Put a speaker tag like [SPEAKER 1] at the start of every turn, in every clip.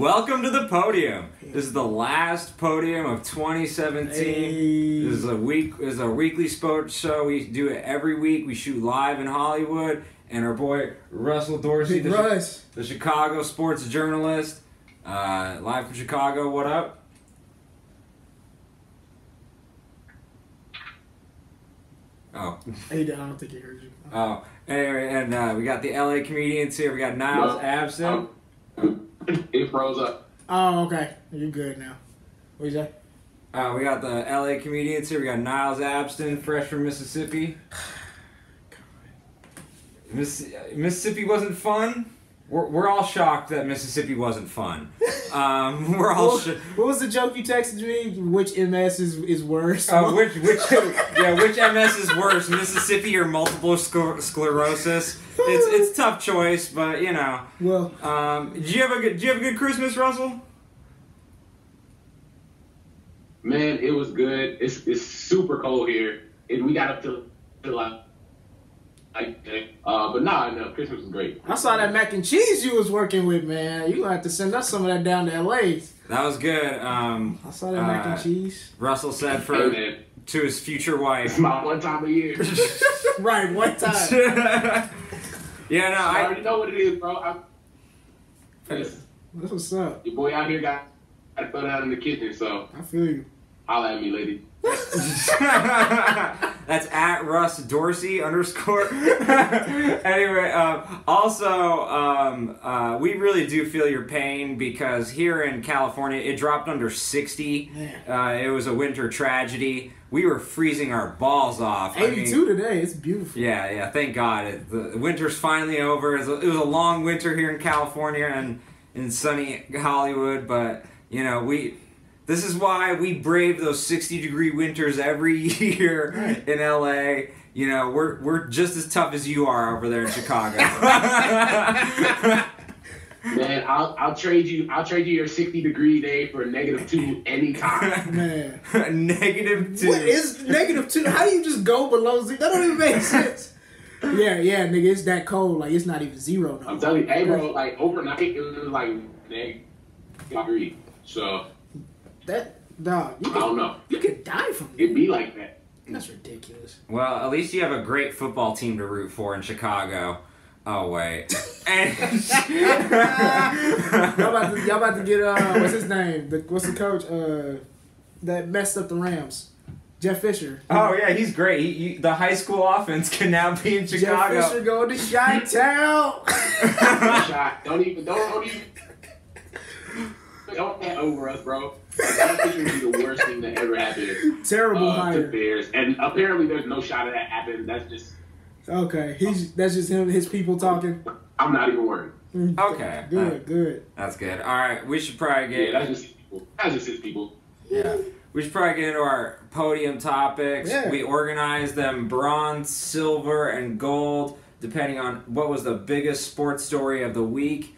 [SPEAKER 1] Welcome to the Podium. This is the last Podium of 2017.
[SPEAKER 2] Hey.
[SPEAKER 1] This is a weekly sports show. We do it every week. We shoot live in Hollywood, and our boy Russell Dorsey, the Chicago sports journalist, live from Chicago. What up? Oh.
[SPEAKER 2] I don't think he heard you.
[SPEAKER 1] Oh. Anyway, and we got the LA comedians here. We got Niles, Abston.
[SPEAKER 3] It froze up.
[SPEAKER 2] Oh, okay. You're good now. What'd you say?
[SPEAKER 1] We got the LA comedians here. We got Niles, Abston, fresh from Mississippi. Mississippi wasn't fun? We're all shocked that Mississippi wasn't fun. We're all
[SPEAKER 2] What was the joke you texted me? Which MS is worse?
[SPEAKER 1] Which MS is worse, Mississippi or multiple sclerosis? It's tough choice, but you know.
[SPEAKER 2] Well,
[SPEAKER 1] did you have a good Christmas, Russell?
[SPEAKER 3] Man, it was good. It's super cold here, and we got up to but no, Christmas was great.
[SPEAKER 2] I saw that mac and cheese you was working with, man. You gonna have to send us some of that down to LA.
[SPEAKER 1] That was good.
[SPEAKER 2] I saw that mac and cheese.
[SPEAKER 1] Russell said to his future wife.
[SPEAKER 3] It's my one time a year.
[SPEAKER 2] Right, one time.
[SPEAKER 1] Yeah, no,
[SPEAKER 3] I already know what it is, bro.
[SPEAKER 2] That's what's up.
[SPEAKER 3] Your boy out here got to throw down in the kitchen, so
[SPEAKER 2] I feel you.
[SPEAKER 3] holla at me, lady.
[SPEAKER 1] That's at Russ Dorsey _. Anyway, we really do feel your pain because here in California it dropped under 60. It was a winter tragedy. We were freezing our balls off.
[SPEAKER 2] 82 today. It's beautiful.
[SPEAKER 1] Yeah. Thank God. The winter's finally over. It was a long winter here in California and in sunny Hollywood, but you know This is why we brave those 60-degree winters every year in LA. You know, we're just as tough as you are over there in Chicago.
[SPEAKER 3] Man, I'll trade you your 60-degree day for a -2 anytime.
[SPEAKER 2] Man.
[SPEAKER 1] -2.
[SPEAKER 2] What is -2? How do you just go below 0? That don't even make sense. Yeah, nigga, it's that cold. Like, it's not even 0 no.
[SPEAKER 3] I'm telling you, hey, bro, like, overnight, it was like -3. So...
[SPEAKER 2] That dog,
[SPEAKER 3] I don't know.
[SPEAKER 2] You could die from it.
[SPEAKER 3] It'd be like that.
[SPEAKER 2] That's ridiculous.
[SPEAKER 1] Well, at least you have a great football team to root for in Chicago. Oh wait.
[SPEAKER 2] y'all about to get what's his name? What's the coach? That messed up the Rams. Jeff Fisher.
[SPEAKER 1] Oh yeah, he's great. The high school offense can now be in Chicago.
[SPEAKER 2] Jeff Fisher going to Chi-Town.
[SPEAKER 3] Don't even. Don't get over us, bro. I think it would be the worst thing that ever happened.
[SPEAKER 2] Terrible hire.
[SPEAKER 3] To Bears, and apparently there's no shot of that happening. That's just
[SPEAKER 2] okay. That's just him. His people talking.
[SPEAKER 3] I'm not even worried.
[SPEAKER 1] Okay.
[SPEAKER 2] Good.
[SPEAKER 1] That's good. All right, we should probably get.
[SPEAKER 3] Yeah, that's just his people. That's just his people.
[SPEAKER 1] Yeah. We should probably get into our podium topics.
[SPEAKER 2] Yeah.
[SPEAKER 1] We organized them bronze, silver, and gold, depending on what was the biggest sports story of the week.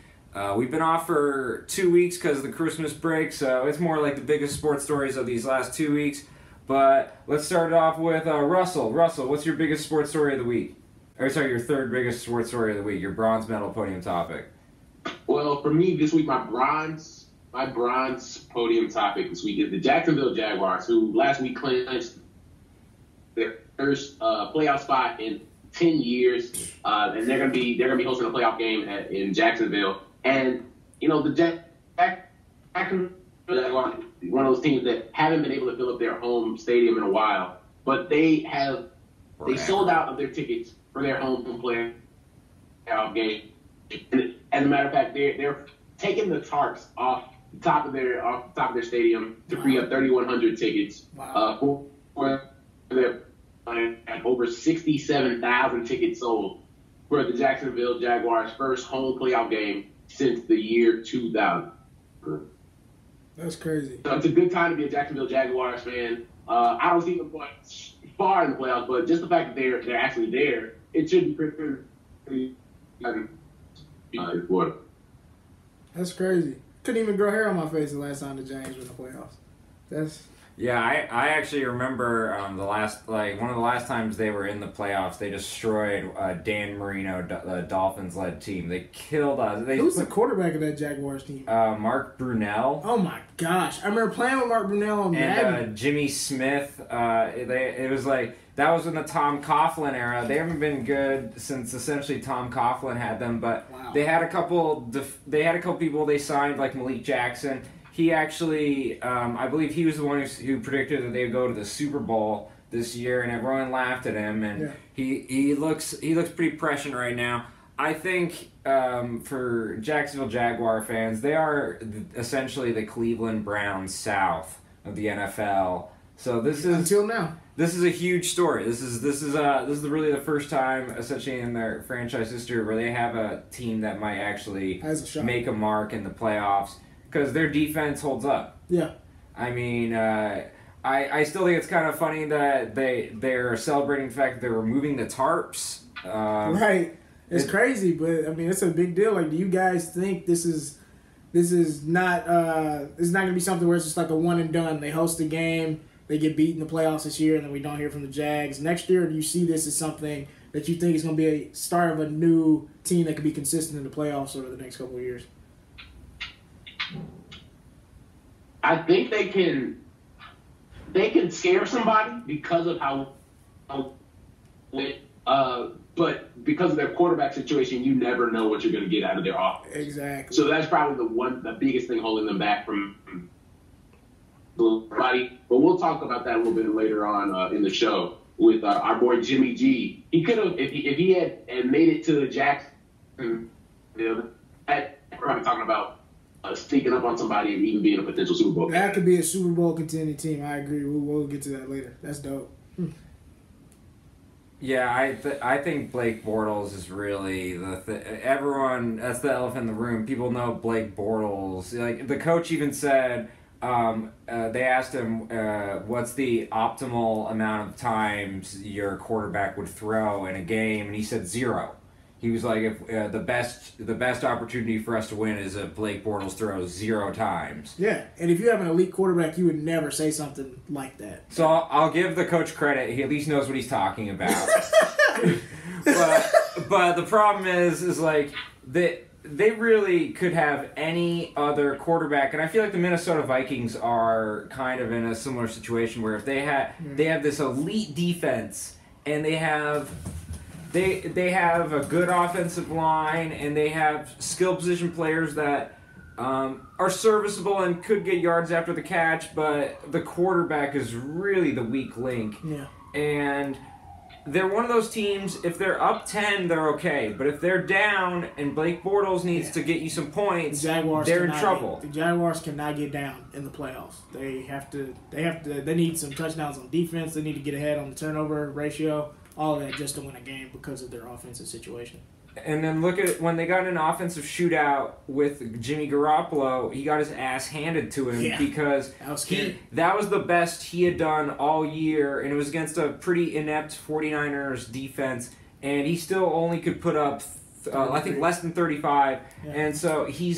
[SPEAKER 1] We've been off for 2 weeks because of the Christmas break, so it's more like the biggest sports stories of these last 2 weeks. But let's start it off with Russell. Russell, what's your biggest sports story of the week? Or sorry, your third biggest sports story of the week, your bronze medal podium topic.
[SPEAKER 3] Well, for me this week, my bronze podium topic this week is the Jacksonville Jaguars, who last week clinched their first playoff spot in 10 years, and they're gonna be hosting a playoff game in Jacksonville. And you know the Jacksonville Jaguars, one of those teams that haven't been able to fill up their home stadium in a while, but they sold out of their tickets for their home playoff game. And as a matter of fact, they're taking the tarps off the top of their stadium to free up 3,100 tickets for their. And over 67,000 tickets sold for the Jacksonville Jaguars' first home playoff game since the year 2000.
[SPEAKER 2] That's crazy.
[SPEAKER 3] So it's a good time to be a Jacksonville Jaguars fan. I don't see them going far in the playoffs, but just the fact that they're actually there, it should be pretty in Florida.
[SPEAKER 2] That's crazy. Couldn't even grow hair on my face the last time the Giants were in the playoffs.
[SPEAKER 1] Yeah, I actually remember one of the last times they were in the playoffs, they destroyed Dan Marino, the Dolphins-led team. They killed us.
[SPEAKER 2] Who's the quarterback of that Jaguars team?
[SPEAKER 1] Mark Brunell.
[SPEAKER 2] Oh my gosh, I remember playing with Mark Brunell on Madden.
[SPEAKER 1] And Jimmy Smith. It was like that was in the Tom Coughlin era. They haven't been good since essentially Tom Coughlin had them, but
[SPEAKER 2] Wow.
[SPEAKER 1] they had a couple. They had a couple people they signed like Malik Jackson. He actually, I believe he was the one who predicted that they would go to the Super Bowl this year, and everyone laughed at him. And he looks pretty prescient right now. I think for Jacksonville Jaguar fans, they are essentially the Cleveland Browns south of the NFL. So this is
[SPEAKER 2] until now.
[SPEAKER 1] This is a huge story. This is really the first time, essentially in their franchise history, where they have a team that might actually make a mark in the playoffs. Because their defense holds up.
[SPEAKER 2] Yeah.
[SPEAKER 1] I mean, I still think it's kind of funny that they're celebrating the fact that they're removing the tarps.
[SPEAKER 2] Right. It's crazy, but I mean, it's a big deal. Like, do you guys think this is not it's not gonna be something where it's just like a one and done? They host a game, they get beat in the playoffs this year, and then we don't hear from the Jags next year. Or do you see this as something that you think is gonna be a start of a new team that could be consistent in the playoffs over the next couple of years?
[SPEAKER 3] I think they can scare somebody because of but because of their quarterback situation, you never know what you're going to get out of their offense.
[SPEAKER 2] Exactly.
[SPEAKER 3] So that's probably the biggest thing holding them back from somebody. But we'll talk about that a little bit later on in the show with our boy Jimmy G. He could have, if he had made it to the Jacksonville, probably talking about sneaking up on somebody and even being a potential Super Bowl.
[SPEAKER 2] That could be a Super Bowl contending team. I agree. We'll get to that later. That's dope.
[SPEAKER 1] Yeah, I think Blake Bortles is really everyone. That's the elephant in the room. People know Blake Bortles. Like the coach even said, they asked him, "What's the optimal amount of times your quarterback would throw in a game?" And he said 0. He was like, "If the best opportunity for us to win is if Blake Bortles throws 0 times."
[SPEAKER 2] Yeah, and if you have an elite quarterback, you would never say something like that.
[SPEAKER 1] So I'll give the coach credit. He at least knows what he's talking about. but the problem is like they really could have any other quarterback, and I feel like the Minnesota Vikings are kind of in a similar situation where if they have this elite defense and they have a good offensive line, and they have skill position players that are serviceable and could get yards after the catch, but the quarterback is really the weak link.
[SPEAKER 2] Yeah.
[SPEAKER 1] And they're one of those teams, if they're up 10, they're okay. But if they're down and Blake Bortles needs to get you some points, they're in trouble.
[SPEAKER 2] The Jaguars cannot get down in the playoffs. They need some touchdowns on defense. They need to get ahead on the turnover ratio. All of that just to win a game because of their offensive situation.
[SPEAKER 1] And then look at when they got in an offensive shootout with Jimmy Garoppolo, he got his ass handed to him because that was the best he had done all year, and it was against a pretty inept 49ers defense, and he still only could put up, I think, less than 35, and so he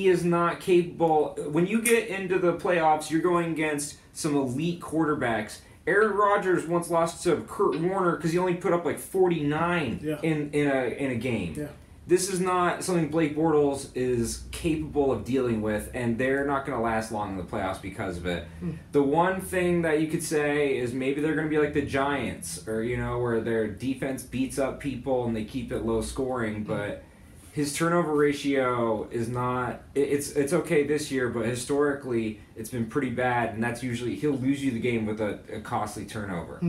[SPEAKER 1] is not capable. When you get into the playoffs, you're going against some elite quarterbacks. Aaron Rodgers once lost to Kurt Warner because he only put up like 49 in a game. Yeah. This is not something Blake Bortles is capable of dealing with, and they're not going to last long in the playoffs because of it. The one thing that you could say is maybe they're going to be like the Giants, or where their defense beats up people and they keep it low scoring, but his turnover ratio is not. It's okay this year, but historically it's been pretty bad, and that's usually he'll lose you the game with a costly turnover.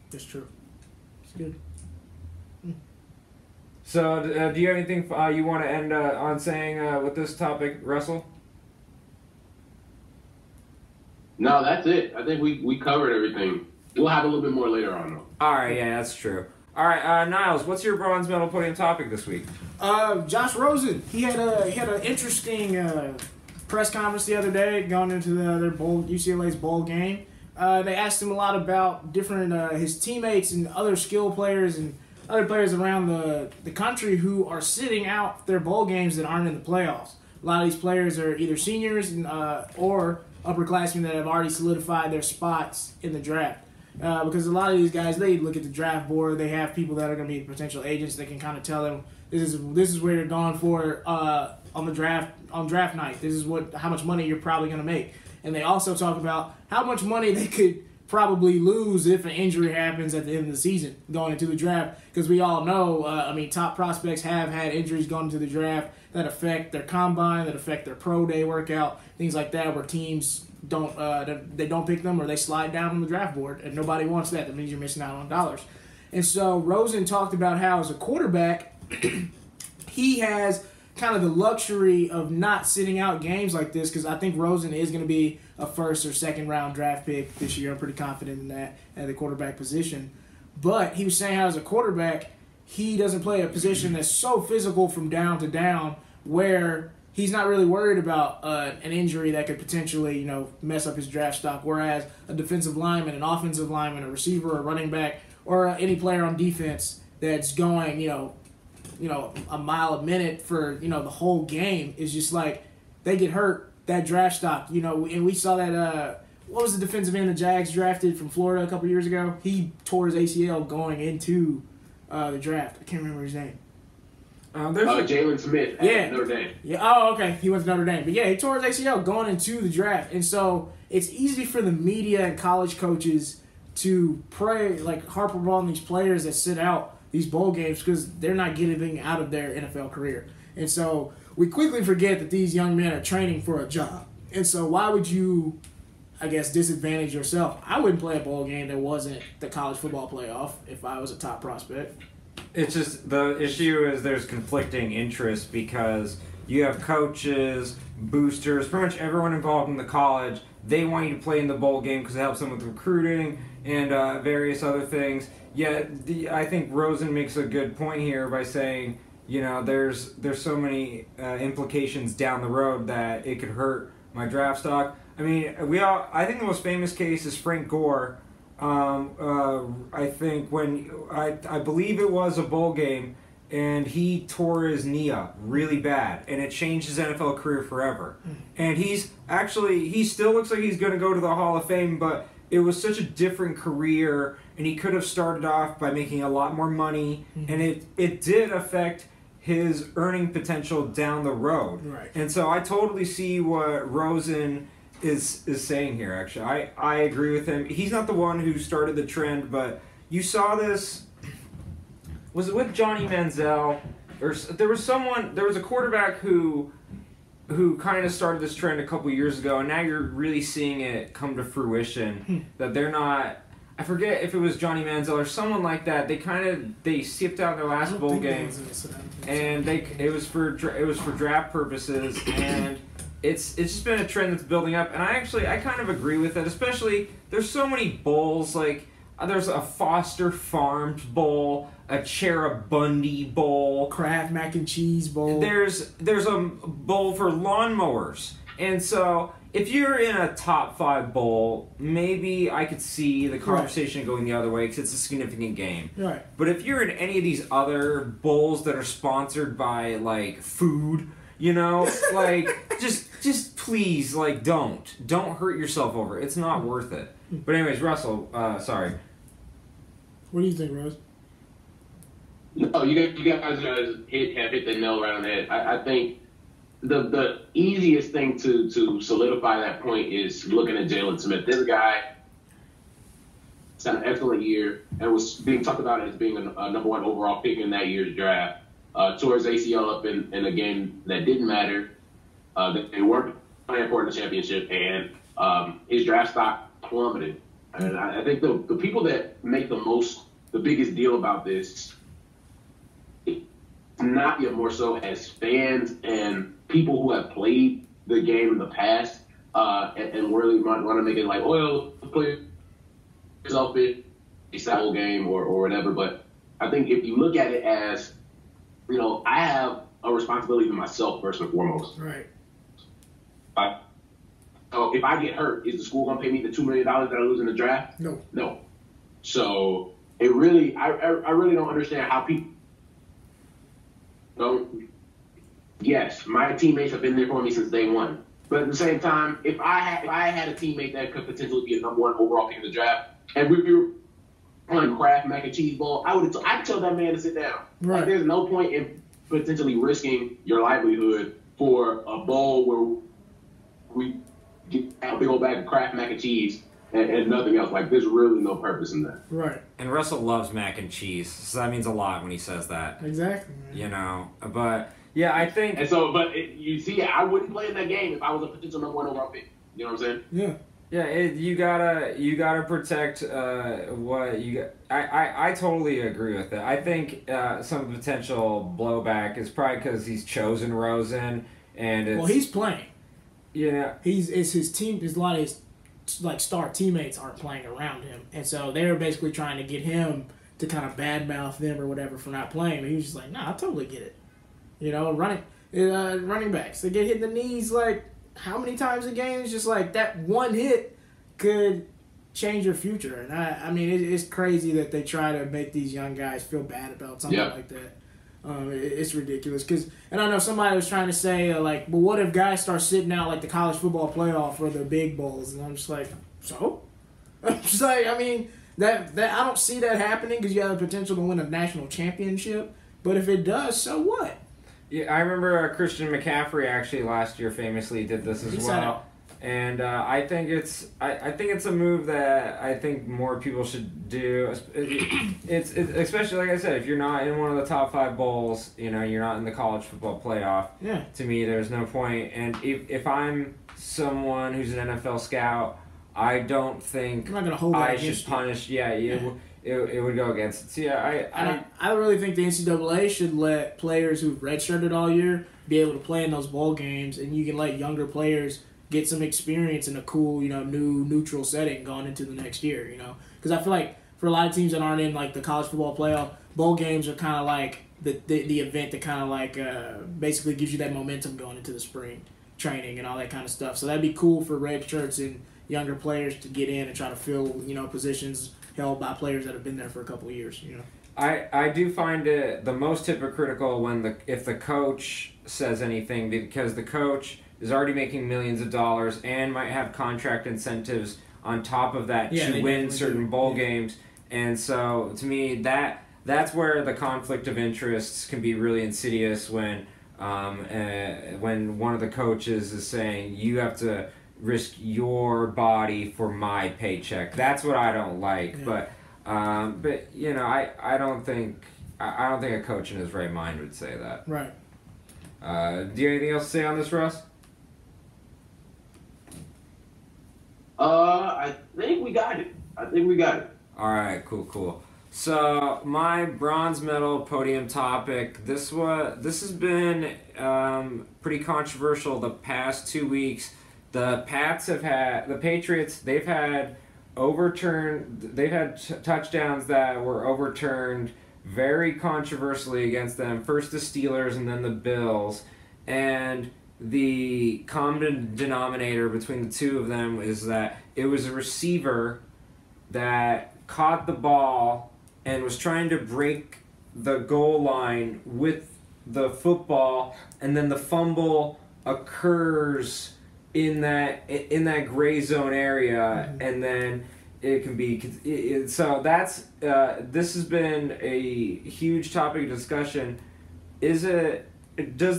[SPEAKER 2] That's true. It's good.
[SPEAKER 1] So, do you have anything you want to end on saying with this topic, Russell?
[SPEAKER 3] No, that's it. I think we covered everything. We'll have a little bit more later on, though.
[SPEAKER 1] All right, yeah, that's true. All right, Niles, what's your bronze medal podium topic this week?
[SPEAKER 2] Josh Rosen. He had an interesting press conference the other day going into their UCLA's bowl game. They asked him a lot about different his teammates and other skill players and other players around the country who are sitting out their bowl games that aren't in the playoffs. A lot of these players are either seniors or upperclassmen that have already solidified their spots in the draft. Because a lot of these guys, they look at the draft board. They have people that are going to be potential agents that can kind of tell them this is where you're going for on draft night. This is how much money you're probably going to make. And they also talk about how much money they could probably lose if an injury happens at the end of the season going into the draft. Because we all know, top prospects have had injuries going into the draft that affect their combine, that affect their pro day workout, things like that, where teams don't pick them or they slide down on the draft board, and nobody wants that. That means you're missing out on dollars. And so Rosen talked about how as a quarterback, he has kind of the luxury of not sitting out games like this, because I think Rosen is going to be a first or second round draft pick this year. I'm pretty confident in that at the quarterback position. But he was saying how as a quarterback, he doesn't play a position that's so physical from down to down where he's not really worried about an injury that could potentially, mess up his draft stock. Whereas a defensive lineman, an offensive lineman, a receiver, a running back, or any player on defense that's going, a mile a minute for, the whole game is just like they get hurt, that draft stock, and we saw that, what was the defensive end the Jags drafted from Florida a couple years ago? He tore his ACL going into the draft. I can't remember his name.
[SPEAKER 3] Jalen Smith at Notre Dame.
[SPEAKER 2] Yeah. Oh, okay. He went to Notre Dame. But yeah, he tore his ACL going into the draft. And so it's easy for the media and college coaches to harp on these players that sit out these bowl games because they're not getting anything out of their NFL career. And so we quickly forget that these young men are training for a job. And so why would you, disadvantage yourself? I wouldn't play a bowl game that wasn't the college football playoff if I was a top prospect.
[SPEAKER 1] It's just the issue is there's conflicting interests because you have coaches, boosters, pretty much everyone involved in the college. They want you to play in the bowl game because it helps them with recruiting and various other things. Yet I think Rosen makes a good point here by saying, there's so many implications down the road that it could hurt my draft stock. I mean, I think the most famous case is Frank Gore. I think when I believe it was a bowl game and he tore his knee up really bad and it changed his NFL career forever. And he still looks like he's going to go to the Hall of Fame, but it was such a different career and he could have started off by making a lot more money and it did affect his earning potential down the road.
[SPEAKER 2] Right.
[SPEAKER 1] And so I totally see what Rosen is saying here, actually. I agree with him. He's not the one who started the trend, but you saw this. Was it with Johnny Manziel? Or there was a quarterback who kind of started this trend a couple years ago, and now you're really seeing it come to fruition. That they're not. I forget if it was Johnny Manziel or someone like that. They skipped out their last bowl game, and it was for draft purposes, and it's just been a trend that's building up. And I kind of agree with it. Especially there's so many bowls, like there's a Foster Farms bowl, a Cherubundi bowl,
[SPEAKER 2] Kraft mac and cheese bowl.
[SPEAKER 1] There's a bowl for lawnmowers, and so. If you're in a top 5 bowl, maybe I could see the conversation going the other way because it's a significant game.
[SPEAKER 2] Right.
[SPEAKER 1] But if you're in any of these other bowls that are sponsored by like food, just please don't hurt yourself over it. It's not worth it. But anyways, Russell, sorry.
[SPEAKER 2] What do you think, Rose?
[SPEAKER 3] No, you guys have hit the nail right on the head. I think. The easiest thing to solidify that point is looking at Jalen Smith. This guy had an excellent year and was being talked about as being a number 1 overall pick in that year's draft. Tore his ACL up in a game that didn't matter. They weren't playing for the championship, and his draft stock plummeted. And I think the people that make the biggest deal about this, not yet more so as fans and people who have played the game in the past and really want to make it like, play yourself in a whole game or whatever. But I think if you look at it as, I have a responsibility to myself first and foremost.
[SPEAKER 2] Right.
[SPEAKER 3] So if I get hurt, is the school going to pay me the $2 million that I lose in the draft? No. So it really, I really don't understand how people don't. Yes, my teammates have been there for me since day one. But at the same time, if I had a teammate that could potentially be a number 1 overall pick in the draft, and we were playing Kraft mac and cheese ball, I'd tell that man to sit down.
[SPEAKER 2] Right.
[SPEAKER 3] Like, there's no point in potentially risking your livelihood for a bowl where we get a big old bag of Kraft mac and cheese and nothing else. Like, there's really no purpose in that.
[SPEAKER 2] Right.
[SPEAKER 1] And Russell loves mac and cheese, so that means a lot when he says that.
[SPEAKER 2] Exactly. Man.
[SPEAKER 1] You know, but yeah, I think.
[SPEAKER 3] And so, you see, I wouldn't play in that game if I was a potential number 1 overall pick. You know what I'm saying?
[SPEAKER 2] Yeah.
[SPEAKER 1] Yeah, you gotta protect what you got. I totally agree with it. I think some potential blowback is probably because he's chosen Rosen, and it's,
[SPEAKER 2] well, he's playing.
[SPEAKER 1] Yeah,
[SPEAKER 2] it's his team. A lot of his like star teammates aren't playing around him, and so they were basically trying to get him to kind of badmouth them or whatever for not playing. But he was just like, "Nah, I totally get it." You know, running backs, they get hit in the knees like how many times a game? It's just like that one hit could change your future. And I mean, it's crazy that they try to make these young guys feel bad about something like that. It's ridiculous. And I know somebody was trying to say, like, well, what if guys start sitting out like the college football playoff or the big bowls? And I'm just like, so? I'm just like, I mean, that I don't see that happening because you have the potential to win a national championship. But if it does, so what?
[SPEAKER 1] Yeah, I remember Christian McCaffrey actually last year famously did this as well. And I think it's a move that I think more people should do. It's especially, like I said, if you're not in one of the top 5 bowls, you know, you're not in the college football playoff.
[SPEAKER 2] Yeah.
[SPEAKER 1] To me, there's no point. And if I'm someone who's an NFL scout, I don't think
[SPEAKER 2] I'm not gonna hold that
[SPEAKER 1] I should punish. Yeah, it would go against it. So yeah,
[SPEAKER 2] I really think the NCAA should let players who've redshirted all year be able to play in those bowl games, and you can let younger players get some experience in a cool, you know, new neutral setting going into the next year, you know. Because I feel like for a lot of teams that aren't in like the college football playoff, bowl games are kind of like the event that kind of like basically gives you that momentum going into the spring training and all that kind of stuff. So that'd be cool for red shirts and younger players to get in and try to fill, you know, positions held by players that have been there for a couple of years, you know.
[SPEAKER 1] I do find it the most hypocritical when if the coach says anything, because the coach is already making millions of dollars and might have contract incentives on top of that to win certain bowl games. And so to me that's where the conflict of interests can be really insidious when one of the coaches is saying you have to risk your body for my paycheck. That's what I don't like. Yeah. But you know, I don't think a coach in his right mind would say that.
[SPEAKER 2] Right.
[SPEAKER 1] Do you have anything else to say on this, Russ?
[SPEAKER 3] I think we got it.
[SPEAKER 1] All right, cool. So my bronze medal podium topic. This has been pretty controversial the past 2 weeks. The Patriots. They've had touchdowns that were overturned very controversially against them. First the Steelers and then the Bills. And the common denominator between the two of them is that it was a receiver that caught the ball and was trying to break the goal line with the football, and then the fumble occurs in that gray zone area, and then it can be so that's this has been a huge topic of discussion. Does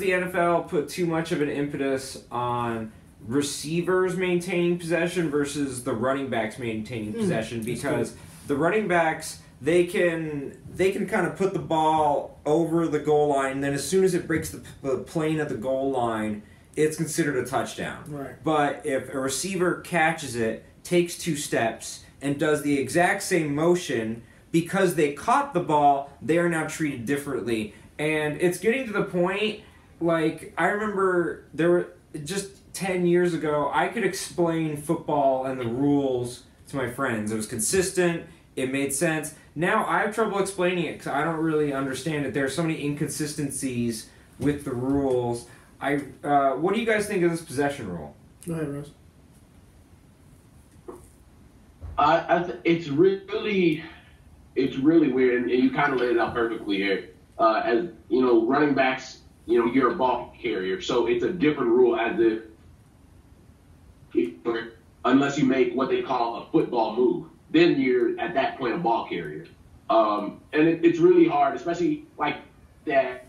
[SPEAKER 1] the NFL put too much of an impetus on receivers maintaining possession versus the running backs maintaining possession? Because the running backs, they can kind of put the ball over the goal line, and then as soon as it breaks the plane of the goal line, it's considered a touchdown.
[SPEAKER 2] Right.
[SPEAKER 1] But if a receiver catches it, takes 2 steps, and does the exact same motion, because they caught the ball, they are now treated differently. And it's getting to the point, like, I remember there were just 10 years ago, I could explain football and the rules to my friends. It was consistent. It made sense. Now I have trouble explaining it because I don't really understand it. There are so many inconsistencies with the rules. What do you guys think of this possession rule?
[SPEAKER 2] Go ahead, Russ.
[SPEAKER 3] It's really weird, and you kind of laid it out perfectly here. As you know, running backs, you know, you're a ball carrier, so it's a different rule. As if unless you make what they call a football move. Then you're at that point a ball carrier. And it's really hard, especially like that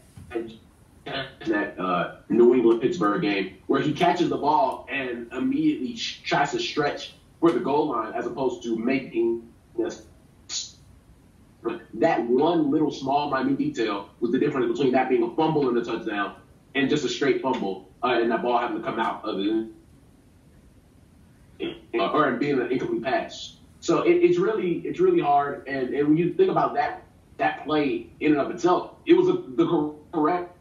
[SPEAKER 3] New England-Pittsburgh game where he catches the ball and immediately tries to stretch for the goal line as opposed to making this. That one little small minute detail was the difference between that being a fumble and a touchdown and just a straight fumble and that ball having to come out of it or being an incomplete pass. So it's really hard. And when you think about that play in and of itself, it was the correct.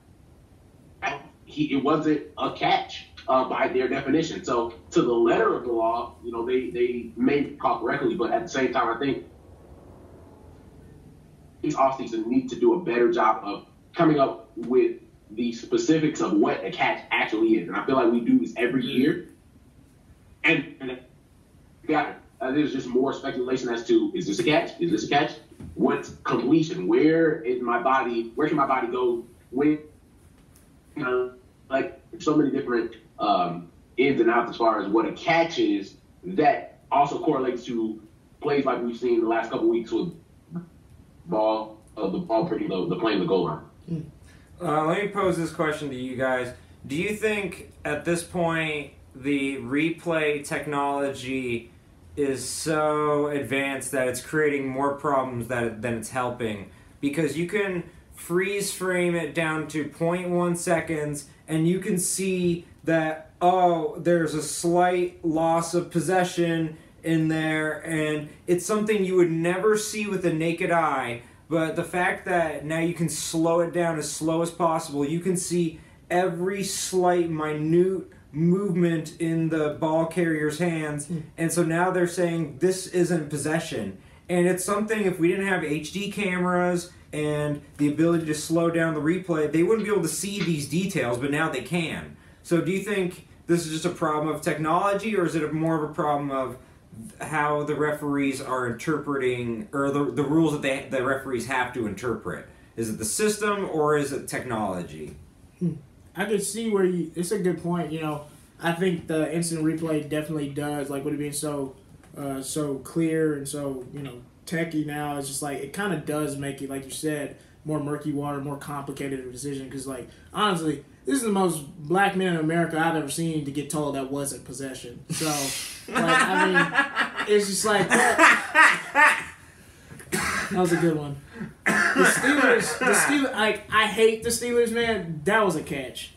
[SPEAKER 3] It wasn't a catch by their definition. So to the letter of the law, they made it call correctly, but at the same time, I think these offseason need to do a better job of coming up with the specifics of what a catch actually is. And I feel like we do this every year. And there's just more speculation as to, is this a catch? Is this a catch? What's completion? Where can my body go? Like so many different ins and outs as far as what a catch is that also correlates to plays like we've seen the last couple of weeks with the ball playing the goal line.
[SPEAKER 1] Let me pose this question to you guys. Do you think at this point the replay technology is so advanced that it's creating more problems than it's helping? Because you can freeze frame it down to 0.1 seconds and you can see that, there's a slight loss of possession in there, and it's something you would never see with the naked eye. But the fact that now you can slow it down as slow as possible, you can see every slight, minute movement in the ball carrier's hands. And so now they're saying this isn't possession. And it's something, if we didn't have HD cameras and the ability to slow down the replay, they wouldn't be able to see these details, but now they can. So do you think this is just a problem of technology, or is it more of a problem of how the referees are interpreting, or the rules that the referees have to interpret? Is it the system, or is it technology?
[SPEAKER 2] I could see where it's a good point. I think the instant replay definitely does, like, with it being so clear and so, techy now, it's just like, it kind of does make it, like you said, more murky water, more complicated of a decision. Because, like, honestly, this is the most black man in America I've ever seen to get told that wasn't possession. So, like, I mean, it's just like, that was a good one. The Steelers, like, I hate the Steelers, man. That was a catch.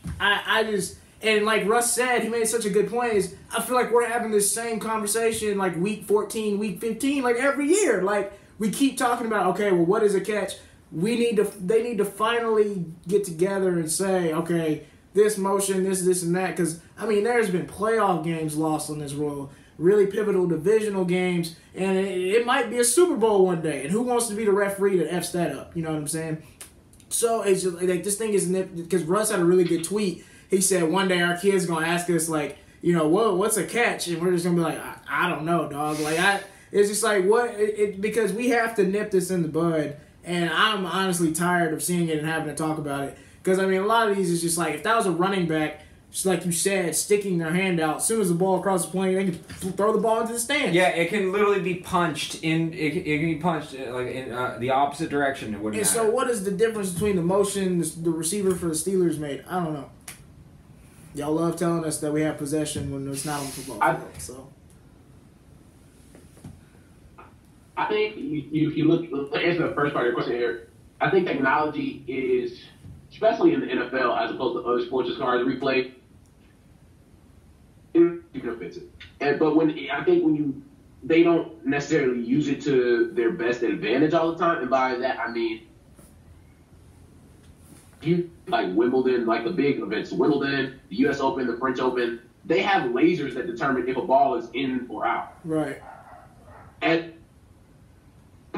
[SPEAKER 2] And like Russ said, he made such a good point, is I feel like we're having this same conversation like week 14, week 15, like every year. Like, we keep talking about, okay, well, what is a catch? They need to finally get together and say, okay, this motion, this and that. Because, I mean, there's been playoff games lost on this rule, really pivotal divisional games, and it might be a Super Bowl one day. And who wants to be the referee that F's that up? You know what I'm saying? So it's just like, this thing is, because Russ had a really good tweet. He said one day our kids going to ask us, like, what's a catch? And we're just going to be like, I don't know, dog. Like, it's just like, what? Because we have to nip this in the bud. And I'm honestly tired of seeing it and having to talk about it. Because, I mean, a lot of these is just like, if that was a running back, just like you said, sticking their hand out, as soon as the ball across the plane, they can throw the ball into the stands.
[SPEAKER 1] Yeah, it can literally be punched in. It can be punched like in the opposite direction. It wouldn't matter.
[SPEAKER 2] So what is the difference between the motion the receiver for the Steelers made? I don't know. Y'all love telling us that we have possession when it's not on the football field. So
[SPEAKER 3] I think if you look to answer the first part of your question here, I think technology is, especially in the NFL as opposed to other sports as far as replay, offensive. But when they don't necessarily use it to their best advantage all the time, and by that I mean like Wimbledon, like the big events, Wimbledon, the U.S. Open, the French Open, they have lasers that determine if a ball is in or out.
[SPEAKER 2] Right.
[SPEAKER 3] And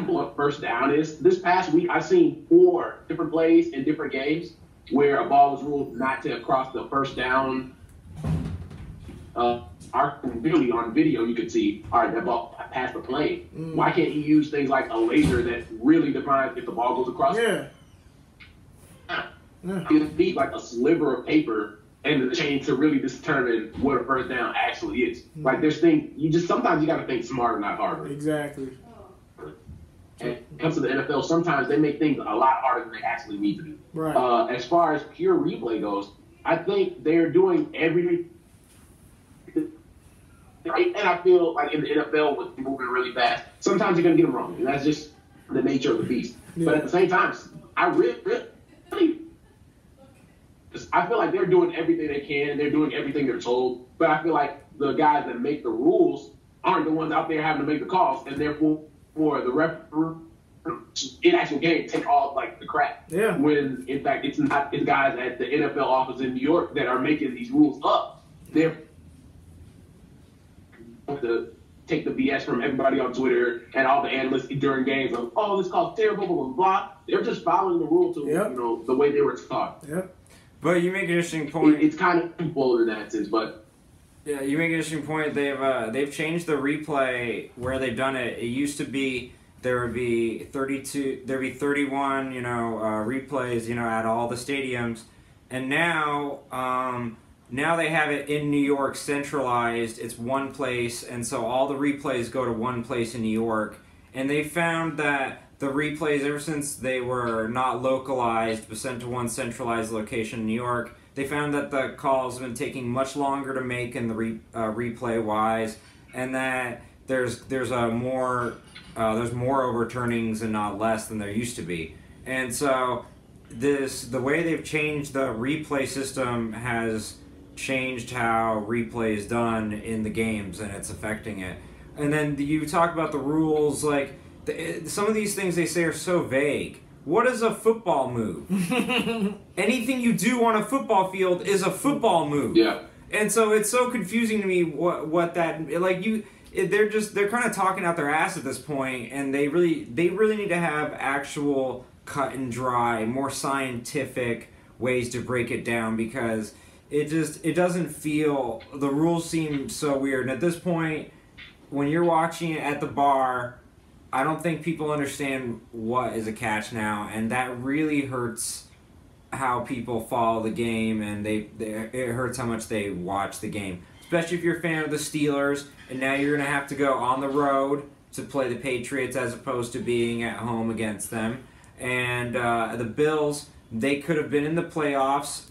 [SPEAKER 3] what first down is, this past week I've seen 4 different plays in different games where a ball was ruled not to have crossed the first down. Really on video you could see, all right, that ball passed the plane. Why can't he use things like a laser that really defines if the ball goes across?
[SPEAKER 2] Yeah.
[SPEAKER 3] You need like a sliver of paper and the chain to really determine what a first down actually is. Like there's things sometimes you got to think smarter, not harder.
[SPEAKER 2] Exactly.
[SPEAKER 3] And when it comes to the NFL, sometimes they make things a lot harder than they actually need to be.
[SPEAKER 2] Right.
[SPEAKER 3] As far as pure replay goes, I think they're doing everything. Right? And I feel like in the NFL, with moving really fast, sometimes you're going to get them wrong. And that's just the nature of the beast.
[SPEAKER 2] Yeah.
[SPEAKER 3] But at the same time, I feel like they're doing everything they can. They're doing everything they're told. But I feel like the guys that make the rules aren't the ones out there having to make the calls. And therefore, for the referee in actual game, take all like the crap.
[SPEAKER 2] Yeah.
[SPEAKER 3] When, in fact, it's not it's guys at the NFL office in New York that are making these rules up. They're to take the BS from everybody on Twitter and all the analysts during games of, oh, this call's terrible, blah, blah, blah. They're just following the rule to, the way they were taught.
[SPEAKER 2] Yep.
[SPEAKER 1] But you make an interesting point.
[SPEAKER 3] It's kind of twofold in that sense, but
[SPEAKER 1] yeah, you make an interesting point. They've changed the replay where they've done it. It used to be there would be 31, replays, at all the stadiums, and now they have it in New York centralized. It's one place, and so all the replays go to one place in New York. And they found that the replays, ever since they were not localized but sent to one centralized location in New York, they found that the calls have been taking much longer to make in the replay-wise, and that there's more overturnings and not less than there used to be. And so the way they've changed the replay system has changed how replay is done in the games, and it's affecting it. And then you talk about the rules, like some of these things they say are so vague. What is a football move? Anything you do on a football field is a football move.
[SPEAKER 3] Yeah.
[SPEAKER 1] And so it's so confusing to me what that they're kind of talking out their ass at this point, and they really need to have actual cut and dry, more scientific ways to break it down, because it doesn't feel, the rules seem so weird. And at this point, when you're watching it at the bar, I don't think people understand what is a catch now, and that really hurts how people follow the game, and it hurts how much they watch the game. Especially if you're a fan of the Steelers, and now you're going to have to go on the road to play the Patriots as opposed to being at home against them. And the Bills, they could have been in the playoffs.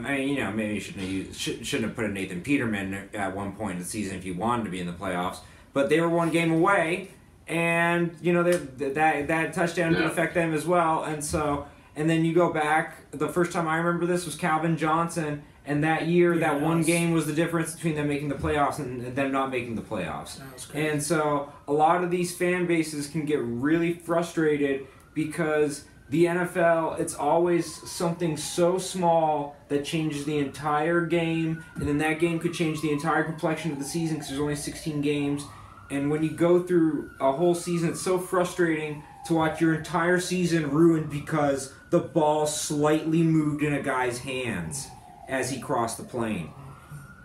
[SPEAKER 1] Maybe you shouldn't have put a Nathan Peterman at one point in the season if you wanted to be in the playoffs. But they were one game away, and that touchdown did affect them as well. And then you go back. The first time I remember this was Calvin Johnson, and that year, that one game was the difference between them making the playoffs and them not making the playoffs. And so a lot of these fan bases can get really frustrated because the NFL, it's always something so small that changes the entire game, and then that game could change the entire complexion of the season because there's only 16 games. And when you go through a whole season, it's so frustrating to watch your entire season ruined because the ball slightly moved in a guy's hands as he crossed the plane.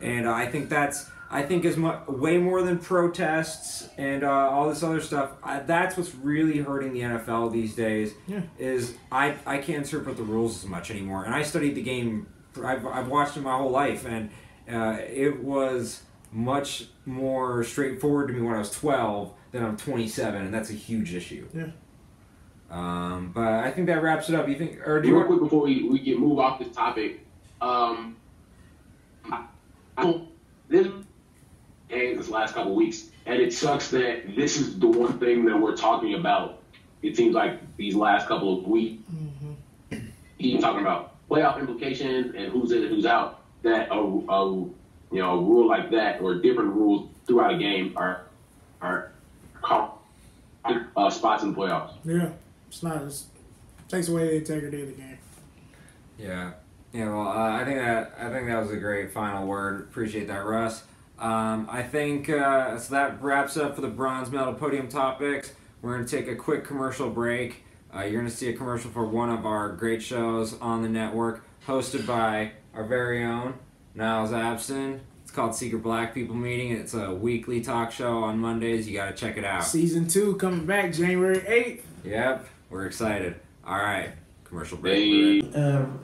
[SPEAKER 1] And I think is way more than protests and all this other stuff. That's what's really hurting the NFL these days.
[SPEAKER 2] Yeah.
[SPEAKER 1] Is I can't interpret the rules as much anymore. And I studied the game. I've watched it my whole life, and it was much more straightforward to me when I was 12 than I'm 27, and that's a huge issue.
[SPEAKER 2] Yeah.
[SPEAKER 1] But I think that wraps it up. You think, or do you
[SPEAKER 3] real quick before we get move off this topic? This last couple of weeks, and it sucks that this is the one thing that we're talking about. It seems like these last couple of weeks, even talking about playoff implications and who's in and who's out. That a rule like that or different rules throughout a game are spots in the playoffs.
[SPEAKER 2] Yeah, it takes away the integrity of the game.
[SPEAKER 1] Yeah. Yeah, well, I think that was a great final word. Appreciate that, Russ. I think so that wraps up for the bronze medal podium topics. We're going to take a quick commercial break. You're going to see a commercial for one of our great shows on the network, hosted by our very own Niles Abston. It's called Secret Black People Meeting. It's a weekly talk show on Mondays. You got to check it out.
[SPEAKER 2] Season 2 coming back January 8th.
[SPEAKER 1] Yep, we're excited. All right, Commercial break.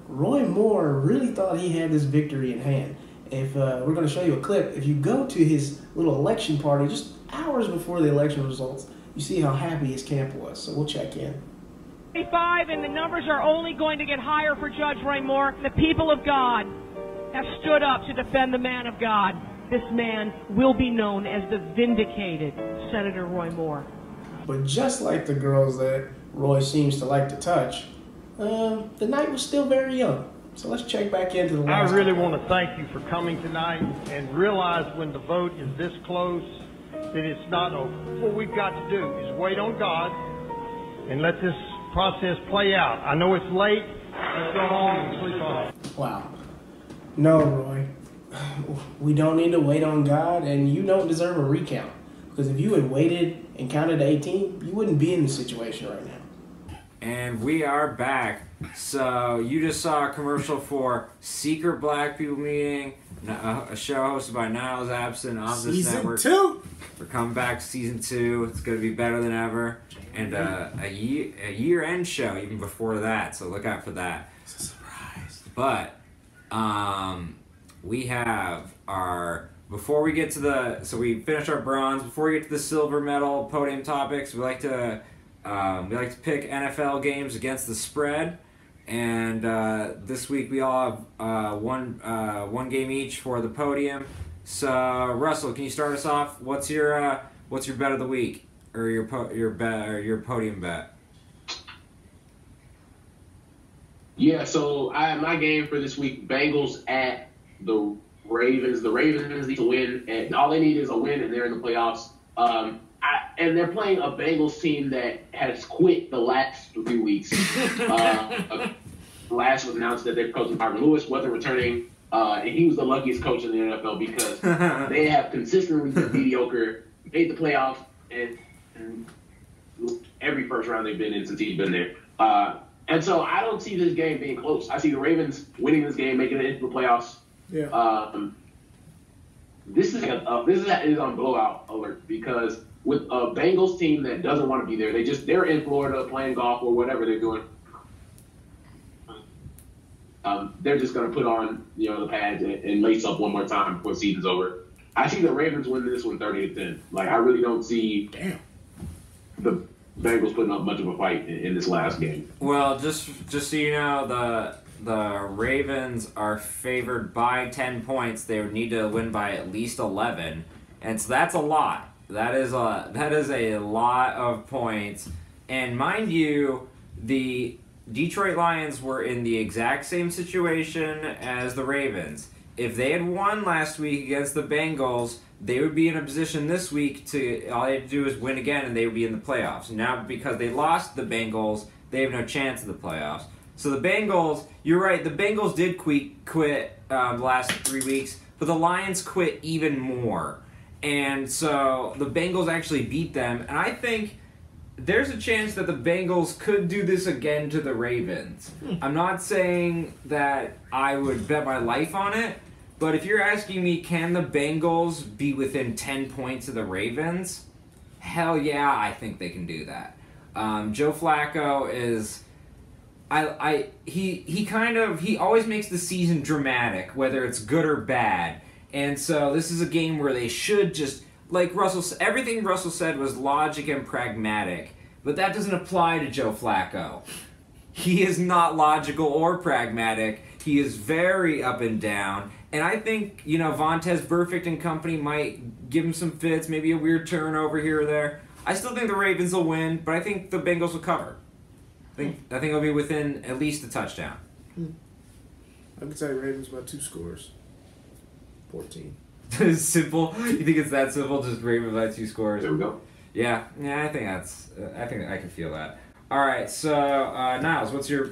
[SPEAKER 4] Roy Moore really thought he had this victory in hand. If we're going to show you a clip, if you go to his little election party just hours before the election results, you see how happy his camp was. So we'll check in.
[SPEAKER 5] 25, and the numbers are only going to get higher for Judge Roy Moore. The people of God have stood up to defend the man of God. This man will be known as the vindicated Senator Roy Moore.
[SPEAKER 4] But just like the girls that Roy seems to like to touch, the night was still very young. So let's check back into the last.
[SPEAKER 6] I really want to thank you for coming tonight and realize when the vote is this close that it's not over. What we've got to do is wait on God and let this process play out. I know it's late. Let's go home and sleep on it.
[SPEAKER 4] Wow. No, Roy. We don't need to wait on God, and you don't deserve a recount. Because if you had waited and counted to 18, you wouldn't be in this situation right now.
[SPEAKER 1] And we are back. So you just saw a commercial for Secret Black People Meeting, a show hosted by Niles, Abston on this network.
[SPEAKER 2] Season 2!
[SPEAKER 1] We're coming back season 2. It's going to be better than ever. And a year-end show even before that, so look out for that.
[SPEAKER 2] It's a surprise.
[SPEAKER 1] But we have our... Before we get to the... So we finished our bronze. Before we get to the silver medal podium topics, we like to pick NFL games against the spread. And this week we all have one game each for the podium. So Russell, can you start us off? What's your bet of the week, or your podium bet?
[SPEAKER 3] Yeah, so my game for this week: Bengals at the Ravens. The Ravens need to win, and all they need is a win, and they're in the playoffs. And they're playing a Bengals team that has quit the last 3 weeks. Last was announced that their coach Marvin Lewis wasn't returning, and he was the luckiest coach in the NFL because they have consistently been mediocre, made the playoff, and every first round they've been in since he's been there. And so I don't see this game being close. I see the Ravens winning this game, making it into the playoffs.
[SPEAKER 2] Yeah.
[SPEAKER 3] This is on blowout alert because with a Bengals team that doesn't want to be there, they're in Florida playing golf or whatever they're doing. They're just going to put on the pads and lace up one more time before the season's over. I see the Ravens winning this one 30-10. Like, I really don't see the Bengals putting up much of a fight in this last game.
[SPEAKER 1] Well, just so you know, the Ravens are favored by 10 points. They would need to win by at least 11, and so that's a lot. That is a lot of points. And mind you, the Detroit Lions were in the exact same situation as the Ravens. If they had won last week against the Bengals, they would be in a position this week to, all they have to do is win again and they would be in the playoffs. Now, because they lost the Bengals, they have no chance of the playoffs. So the Bengals, you're right, the Bengals did quit the last 3 weeks, but the Lions quit even more. And so the Bengals actually beat them, and I think there's a chance that the Bengals could do this again to the Ravens. I'm not saying that I would bet my life on it, but if you're asking me, can the Bengals be within 10 points of the Ravens? Hell yeah, I think they can do that. Joe Flacco is... He always makes the season dramatic, whether it's good or bad. And so this is a game where they should just... Like everything Russell said was logic and pragmatic, but that doesn't apply to Joe Flacco. He is not logical or pragmatic. He is very up and down, and I think Vontaze Burfict and company might give him some fits, maybe a weird turnover here or there. I still think the Ravens will win, but I think the Bengals will cover. I think it'll be within at least a touchdown.
[SPEAKER 2] I could say Ravens by 2 scores. 14.
[SPEAKER 1] Simple. You think it's that simple? Just Ravens by 2 scores.
[SPEAKER 3] There we go.
[SPEAKER 1] Yeah. I think I can feel that. All right. So Niles, what's your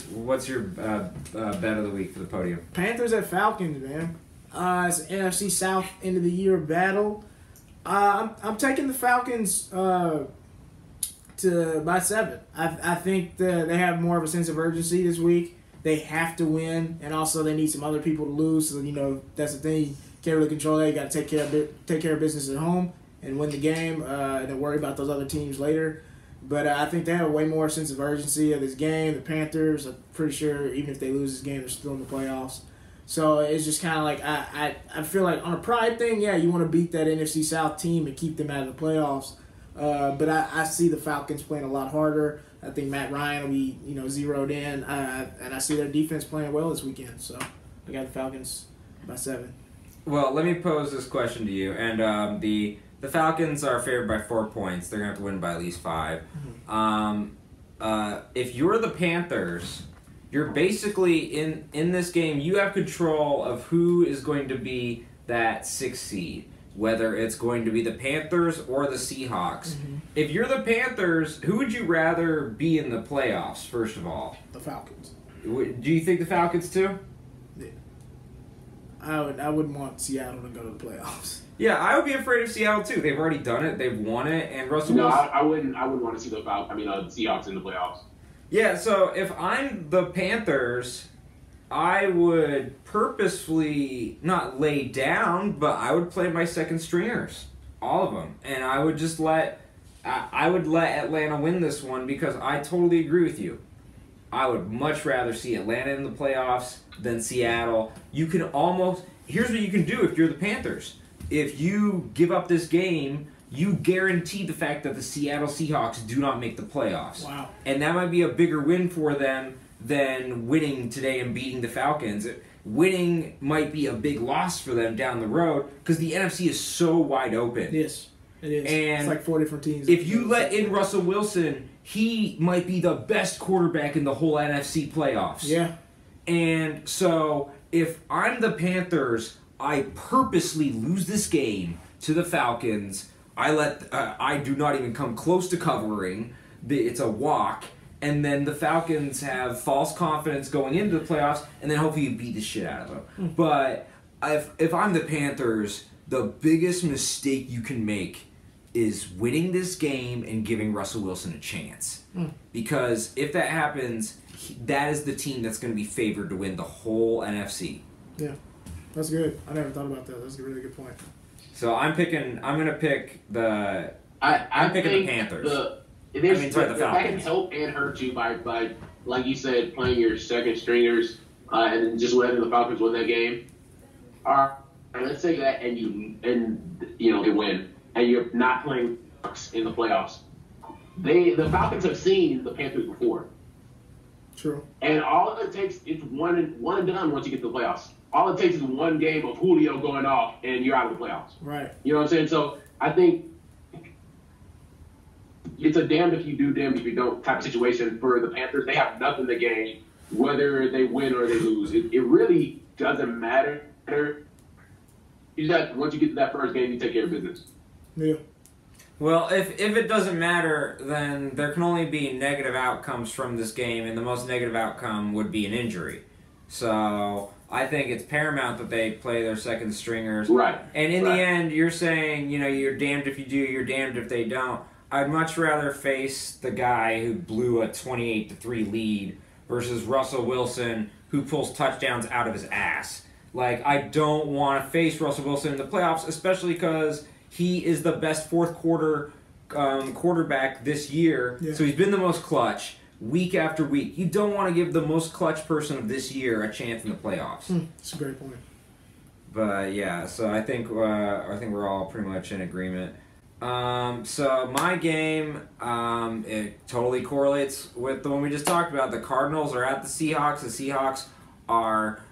[SPEAKER 1] bet of the week for the podium?
[SPEAKER 2] Panthers at Falcons, man. It's an NFC South end of the year battle. I'm taking the Falcons by 7. I think they have more of a sense of urgency this week. They have to win, and also they need some other people to lose. So that's the thing. Can't really control that. You got to take care of business at home and win the game, and then worry about those other teams later. But I think they have way more sense of urgency of this game. The Panthers, I'm pretty sure even if they lose this game, they're still in the playoffs. So it's just kind of like I feel like on a pride thing, yeah, you want to beat that NFC South team and keep them out of the playoffs. But I see the Falcons playing a lot harder. I think Matt Ryan will be zeroed in, and I see their defense playing well this weekend. So I got the Falcons by 7.
[SPEAKER 1] Well, let me pose this question to you. And the Falcons are favored by 4 points. They're going to have to win by at least 5. If you're the Panthers, you're basically in this game, you have control of who is going to be that 6th seed, whether it's going to be the Panthers or the Seahawks. If you're the Panthers, who would you rather be in the playoffs, first of all?
[SPEAKER 2] The Falcons.
[SPEAKER 1] Do you think the Falcons too?
[SPEAKER 2] Yeah. I wouldn't want Seattle to go to the playoffs.
[SPEAKER 1] Yeah, I would be afraid of Seattle too. They've already done it. They've won it, and Russell
[SPEAKER 3] No,
[SPEAKER 1] Wilson.
[SPEAKER 3] I wouldn't want to see the Seahawks in the playoffs.
[SPEAKER 1] Yeah, so if I'm the Panthers, I would purposefully not lay down, but I would play my second stringers, all of them, and I would just let Atlanta win this one because I totally agree with you. I would much rather see Atlanta in the playoffs than Seattle. Here's what you can do if you're the Panthers. If you give up this game, you guarantee the fact that the Seattle Seahawks do not make the playoffs.
[SPEAKER 2] Wow.
[SPEAKER 1] And that might be a bigger win for them than winning today and beating the Falcons. Winning might be a big loss for them down the road because the NFC is so wide open.
[SPEAKER 2] Yes, it is.
[SPEAKER 1] And
[SPEAKER 2] it's like 4 different teams.
[SPEAKER 1] If you let in Russell Wilson, he might be the best quarterback in the whole NFC playoffs.
[SPEAKER 2] Yeah.
[SPEAKER 1] And so if I'm the Panthers, I purposely lose this game to the Falcons. I do not even come close to covering. It's a walk. And then the Falcons have false confidence going into the playoffs, and then hopefully you beat the shit out of them. But if I'm the Panthers, the biggest mistake you can make is winning this game and giving Russell Wilson a chance. Because if that happens, that is the team that's going to be favored to win the whole NFC.
[SPEAKER 2] Yeah, that's good. I never thought about that. That's a really good point.
[SPEAKER 1] So I'm picking the Panthers.
[SPEAKER 3] If
[SPEAKER 1] the
[SPEAKER 3] that can
[SPEAKER 1] Falcons.
[SPEAKER 3] help and hurt you by like you said, playing your second stringers and just letting the Falcons win that game. And let's say that and they win and you're not playing in the playoffs. The Falcons have seen the Panthers before.
[SPEAKER 2] True.
[SPEAKER 3] And all it takes is one and done once you get to the playoffs. All it takes is one game of Julio going off and you're out of the playoffs.
[SPEAKER 2] Right.
[SPEAKER 3] You know what I'm saying? So I think it's a damned if you do, damned if you don't type of situation for the Panthers. They have nothing to gain, whether they win or they lose. It really doesn't matter. You just once you get to that first game, you take care of business.
[SPEAKER 2] Yeah.
[SPEAKER 1] Well, if it doesn't matter, then there can only be negative outcomes from this game, and the most negative outcome would be an injury. So I think it's paramount that they play their second stringers.
[SPEAKER 3] Right.
[SPEAKER 1] And in the end, you're saying, you're damned if you do, you're damned if they don't. I'd much rather face the guy who blew a 28-3 lead versus Russell Wilson, who pulls touchdowns out of his ass. Like, I don't want to face Russell Wilson in the playoffs, especially because he is the best fourth quarter quarterback this year. Yeah. So he's been the most clutch week after week. You don't want to give the most clutch person of this year a chance in the playoffs.
[SPEAKER 2] That's a great point.
[SPEAKER 1] But yeah, so I think we're all pretty much in agreement. So my game, it totally correlates with the one we just talked about. The Cardinals are at the Seahawks. The Seahawks are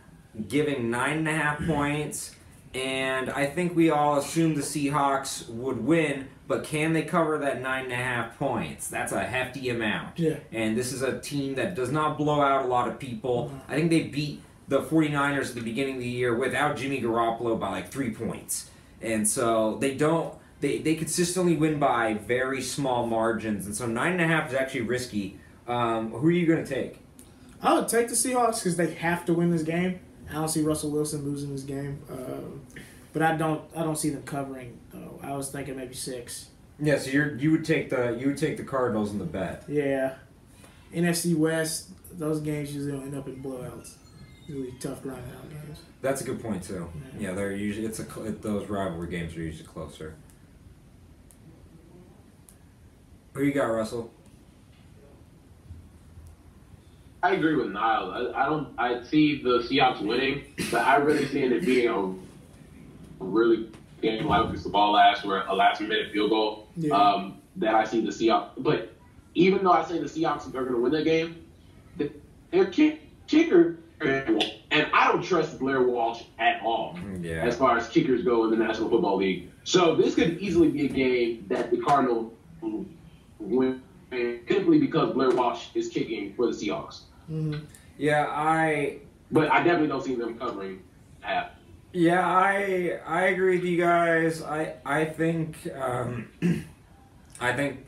[SPEAKER 1] giving 9.5 points, and I think we all assumed the Seahawks would win, but can they cover that 9.5 points? That's a hefty amount.
[SPEAKER 2] Yeah.
[SPEAKER 1] And this is a team that does not blow out a lot of people. I think they beat the 49ers at the beginning of the year without Jimmy Garoppolo by like 3 points. And so they consistently win by very small margins, and so 9.5 is actually risky. Who are you going to take?
[SPEAKER 2] I would take the Seahawks because they have to win this game. I don't see Russell Wilson losing this game, but I don't see them covering. Though I was thinking maybe 6.
[SPEAKER 1] Yeah, so you would take the Cardinals in the bet.
[SPEAKER 2] Yeah, NFC West, those games usually don't end up in blowouts. Really tough grind out games.
[SPEAKER 1] That's a good point too. Yeah, they're usually those rivalry games are usually closer. Who you got, Russell?
[SPEAKER 3] I agree with Niles. I see the Seahawks winning, but I really see it being a really game like the ball last minute field goal.
[SPEAKER 2] Yeah.
[SPEAKER 3] That I see the Seahawks. But even though I say the Seahawks are going to win that game, their kicker, and I don't trust Blair Walsh at all as far as kickers go in the National Football League. So this could easily be a game that the Cardinals win simply because Blair Walsh is kicking for the Seahawks.
[SPEAKER 2] Mm-hmm.
[SPEAKER 1] Yeah,
[SPEAKER 3] But I definitely don't see them covering half.
[SPEAKER 1] Yeah, I agree with you guys. I think I think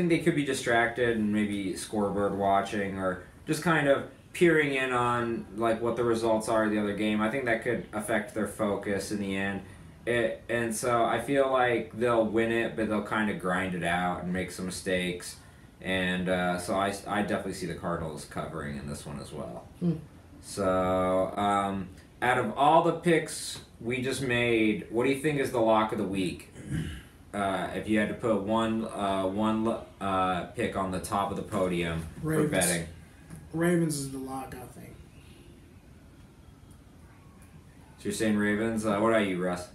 [SPEAKER 1] they could be distracted and maybe scoreboard watching or just kind of peering in on like what the results are of the other game. I think that could affect their focus in the end. And so I feel like they'll win it, but they'll kind of grind it out and make some mistakes. And so I definitely see the Cardinals covering in this one as well. So out of all the picks we just made, what do you think is the lock of the week? If you had to put one pick on the top of the podium for betting.
[SPEAKER 2] Ravens is the lock, I think.
[SPEAKER 1] So you're saying Ravens? What about you, Russ?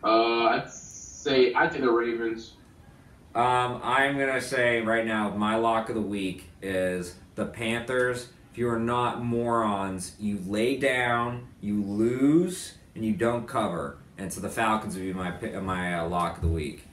[SPEAKER 3] I think the Ravens.
[SPEAKER 1] I'm going to say right now, my lock of the week is the Panthers. If you are not morons, you lay down, you lose, and you don't cover. And so the Falcons would be my lock of the week.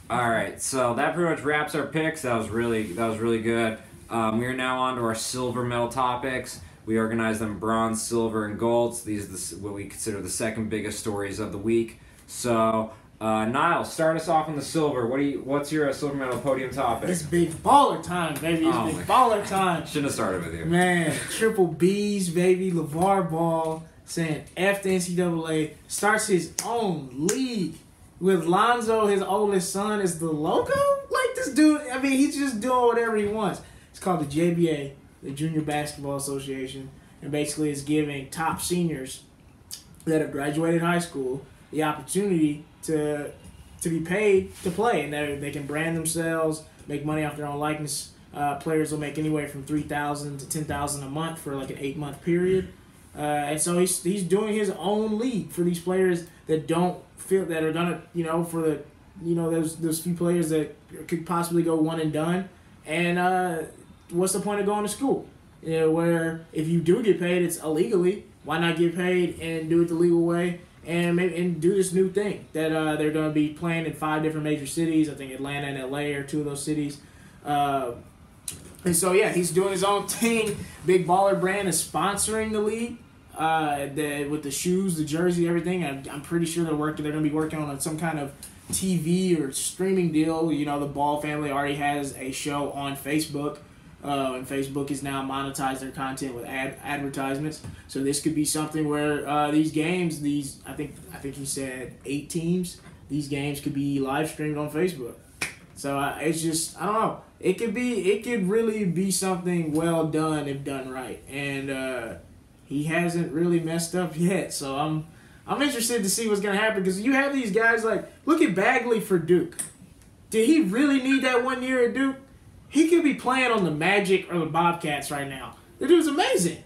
[SPEAKER 1] All right, so that pretty much wraps our picks. That was really good. We are now on to our silver medal topics. We organize them bronze, silver, and gold. So these are what we consider the second biggest stories of the week. So, Niles, start us off on the silver. What's your silver medal podium topic?
[SPEAKER 2] It's big baller time, baby. It's big baller time.
[SPEAKER 1] Shouldn't have started with you.
[SPEAKER 2] Man, triple B's, baby. Lavar Ball saying F the NCAA, starts his own league with Lonzo, his oldest son, is the logo? Like this dude, I mean, he's just doing whatever he wants. It's called the JBA, the Junior Basketball Association, and basically it's giving top seniors that have graduated high school the opportunity to be paid to play, and they can brand themselves, make money off their own likeness. Players will make anywhere from $3,000 to $10,000 a month for like an 8-month period, and so he's doing his own league for these players that don't feel that are gonna for the those few players that could possibly go one and done, and what's the point of going to school? Where if you do get paid, it's illegally. Why not get paid and do it the legal way? And do this new thing that they're going to be playing in 5 different major cities. I think Atlanta and LA are 2 of those cities. And so, yeah, he's doing his own thing. Big Baller Brand is sponsoring the league with the shoes, the jersey, everything. I'm pretty sure they're going to be working on some kind of TV or streaming deal. The Ball family already has a show on Facebook. And Facebook is now monetized their content with advertisements. So this could be something where these games, I think he said 8 teams, these games could be live streamed on Facebook. So it's just, I don't know. It could really be something well done if done right. And he hasn't really messed up yet. So I'm interested to see what's gonna happen, because you have these guys like, look at Bagley for Duke. Did he really need that 1 year at Duke? He could be playing on the Magic or the Bobcats right now. The dude's amazing.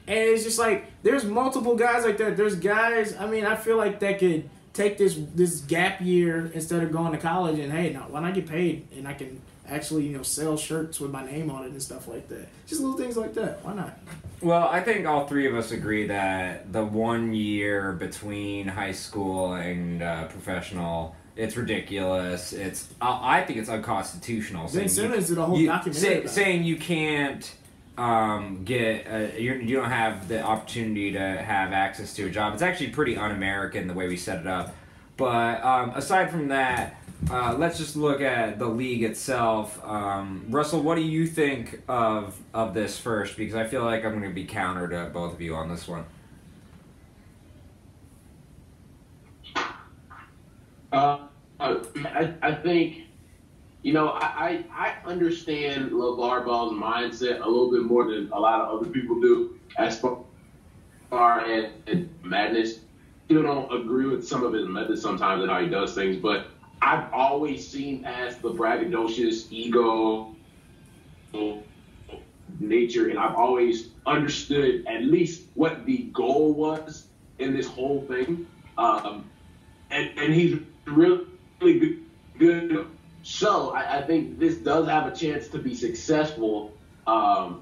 [SPEAKER 2] And it's just like, there's multiple guys like that. There's guys, I feel like that could take this gap year instead of going to college and, hey, no, why not get paid? And I can actually, sell shirts with my name on it and stuff like that. Just little things like that. Why not?
[SPEAKER 1] Well, I think all 3 of us agree that the 1 year between high school and professional, it's ridiculous. I think it's unconstitutional.
[SPEAKER 2] Ben Simmons did a whole documentary
[SPEAKER 1] saying you can't you don't have the opportunity to have access to a job. It's actually pretty un-American the way we set it up. But aside from that, let's just look at the league itself. Russell, what do you think of this first? Because I feel like I'm going to be counter to both of you on this one.
[SPEAKER 3] I think, I understand LeVar Ball's mindset a little bit more than a lot of other people do as far as madness. Still don't agree with some of his methods sometimes and how he does things, but I've always seen as the braggadocious ego nature, and I've always understood at least what the goal was in this whole thing. And he's really good. So I think this does have a chance to be successful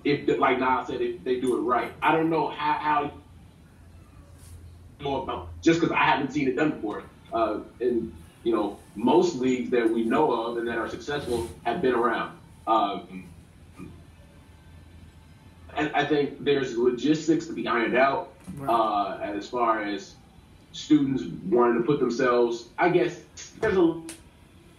[SPEAKER 3] if, like Niles said, if they do it right. I don't know how about, just because I haven't seen it done before. And most leagues that we know of and that are successful have been around. And I think there's logistics to be ironed out as far as students wanting to put themselves. I guess there's a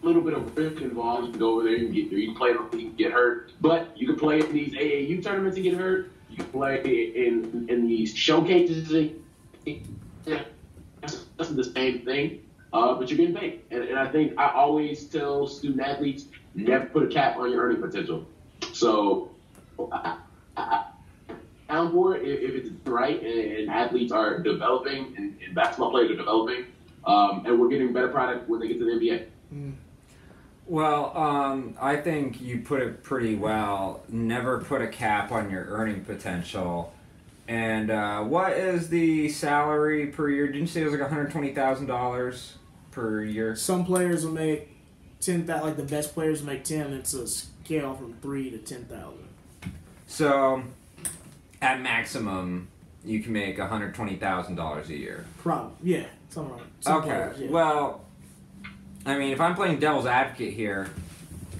[SPEAKER 3] little bit of risk involved. You can go over there, you can play, you can get hurt, but you can play in these AAU tournaments and get hurt. You can play in these showcases. That's the same thing, but you're getting paid. And I think I always tell student athletes, never put a cap on your earning potential. So down for it if it's right and athletes are developing and basketball players are developing, and we're getting better product when they get to the NBA.
[SPEAKER 1] Well, I think you put it pretty well. Never put a cap on your earning potential. And what is the salary per year? Didn't you say it was like $120,000 per year?
[SPEAKER 2] Some players will make 10,000. Like the best players make 10. It's a scale from 3 to 10,000.
[SPEAKER 1] So, at maximum, you can make $120,000 a year.
[SPEAKER 2] Probably, yeah. Some
[SPEAKER 1] Okay.
[SPEAKER 2] players, yeah.
[SPEAKER 1] Well, I mean, if I'm playing devil's advocate here,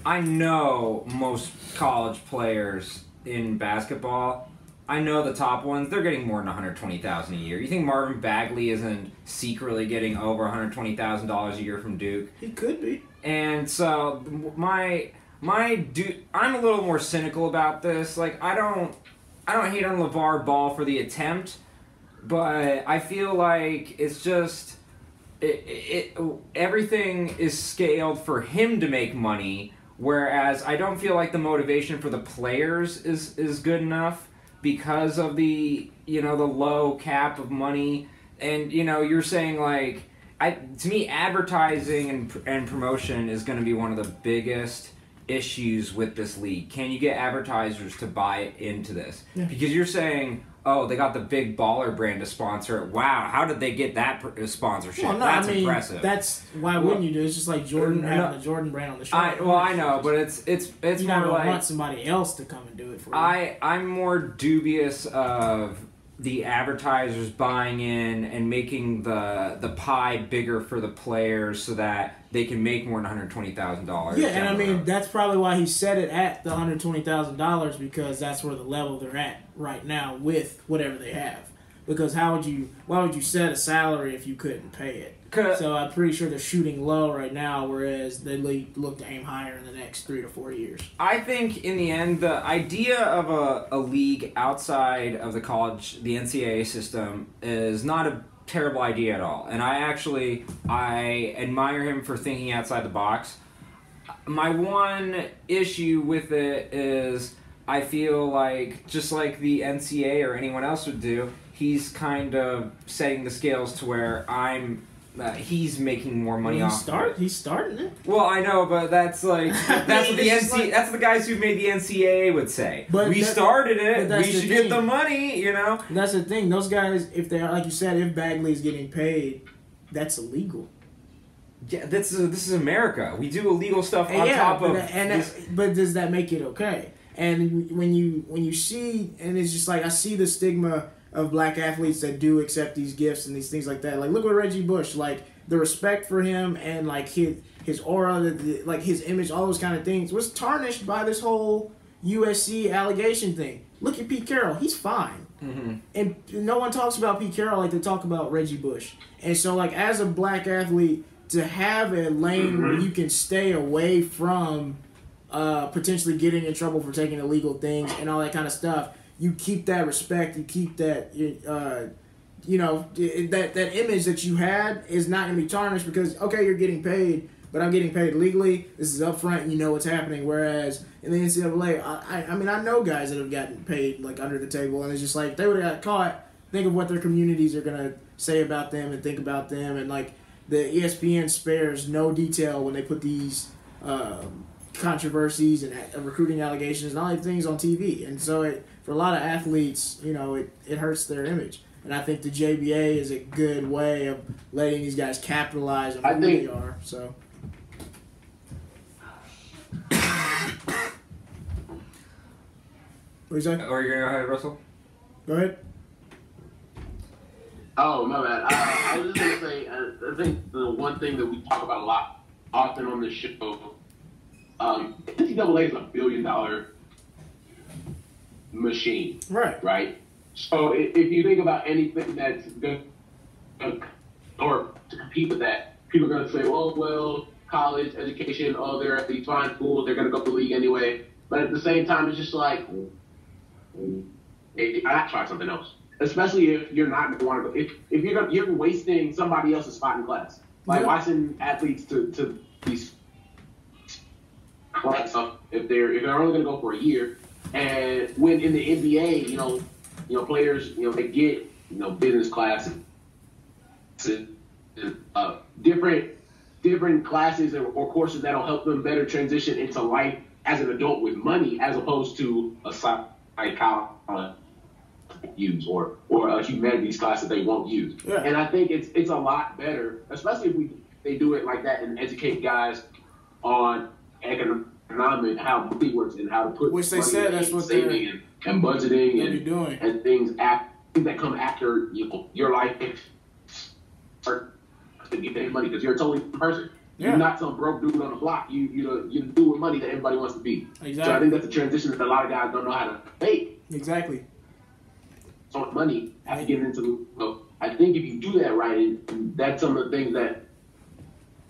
[SPEAKER 1] I know most college players in basketball. I know the top ones, they're getting more than $120,000 a year. You think Marvin Bagley isn't secretly getting over $120,000 a year from Duke?
[SPEAKER 2] He could be.
[SPEAKER 1] And so I'm a little more cynical about this. Like I don't hate on Lavar Ball for the attempt, but I feel like it's just everything is scaled for him to make money, whereas I don't feel like the motivation for the players is good enough. Because of the the low cap of money, and you're saying like to me advertising and promotion is going to be one of the biggest issues with this league. Can you get advertisers to buy into this? Yeah. Because you're saying, oh, they got the big baller brand to sponsor it. Wow, how did they get that sponsorship?
[SPEAKER 2] Well, no,
[SPEAKER 1] that's impressive.
[SPEAKER 2] That's why wouldn't you do it? It's just like Jordan having the Jordan brand on the shirt.
[SPEAKER 1] I know, but it's
[SPEAKER 2] you
[SPEAKER 1] more
[SPEAKER 2] don't
[SPEAKER 1] like
[SPEAKER 2] want somebody else to come and do it for you.
[SPEAKER 1] I'm more dubious of the advertisers buying in and making the pie bigger for the players so that they can make more than $120,000.
[SPEAKER 2] Yeah, and I mean that's probably why he set it at the $120,000 because that's where the level they're at right now with whatever they have. Because why would you set a salary if you couldn't pay it? So I'm pretty sure they're shooting low right now, whereas they look to aim higher in the next 3 to 4 years. I
[SPEAKER 1] think in the end, the idea of a league outside of the NCAA system is not a terrible idea at all. And I admire him for thinking outside the box. My one issue with it is I feel like, just like the NCAA or anyone else would do, he's kind of setting the scales to where he's making more money off.
[SPEAKER 2] He's starting it.
[SPEAKER 1] Well, I know, but that's like that's what that's the guys who made the NCAA would say. But we started it. We should get the money.
[SPEAKER 2] That's the thing. Those guys, if they're like you said, if Bagley's getting paid, that's illegal.
[SPEAKER 1] Yeah, this is America. We do illegal stuff on top of.
[SPEAKER 2] But does that make it okay? And when you see, and it's just like I see the stigma of black athletes that do accept these gifts and these things like that. Like, look at Reggie Bush. Like, the respect for him and, like, his aura, like, his image, all those kind of things was tarnished by this whole USC allegation thing. Look at Pete Carroll. He's fine. Mm-hmm. And no one talks about Pete Carroll like they talk about Reggie Bush. And so, like, as a black athlete, to have a lane where you can stay away from potentially getting in trouble for taking illegal things and all that kind of stuff, you keep that respect, you keep that, that image that you had is not going to be tarnished because, okay, you're getting paid, but I'm getting paid legally. This is upfront, and you know what's happening. Whereas in the NCAA, I know guys that have gotten paid, like, under the table, and it's just like, if they would have got caught, think of what their communities are going to say about them and think about them. And, like, the ESPN spares no detail when they put these controversies and recruiting allegations and all these things on TV. And so for a lot of athletes, it hurts their image. And I think the JBA is a good way of letting these guys capitalize on who they are. So. What you say?
[SPEAKER 1] Or you're going to go ahead, Russell?
[SPEAKER 2] Go ahead.
[SPEAKER 3] Oh, my bad. I was just going to say, I think the one thing that we talk about a lot, often on this show, NCAA is a $1 billion machine.
[SPEAKER 2] Right.
[SPEAKER 3] Right? So if you think about anything that's good or to compete with that, people are going to say, well, college, education, they're at these fine schools, they're going to go to the league anyway. But at the same time, it's just like, I have to try something else. Especially if you're not going to want to go. If you're wasting somebody else's spot in class. Like watching athletes to these class stuff if they're only going to go for a year. And when in the NBA, players, they get, business classes, different classes or courses that'll help them better transition into life as an adult with money, as opposed to a psychology use or a humanities class that they won't use. Yeah. And I think it's a lot better, especially if they do it like that and educate guys on economic, how money works and how to put
[SPEAKER 2] which they said that's what
[SPEAKER 3] saving and budgeting and things that come after your life to get money, because you're a totally different person. Yeah. You're not some broke dude on the block. You're the dude with money that everybody wants to be. Exactly. So I think that's a transition that a lot of guys don't know how to make.
[SPEAKER 2] Exactly.
[SPEAKER 3] So much money after getting into I think if you do that right, and that's some of the things that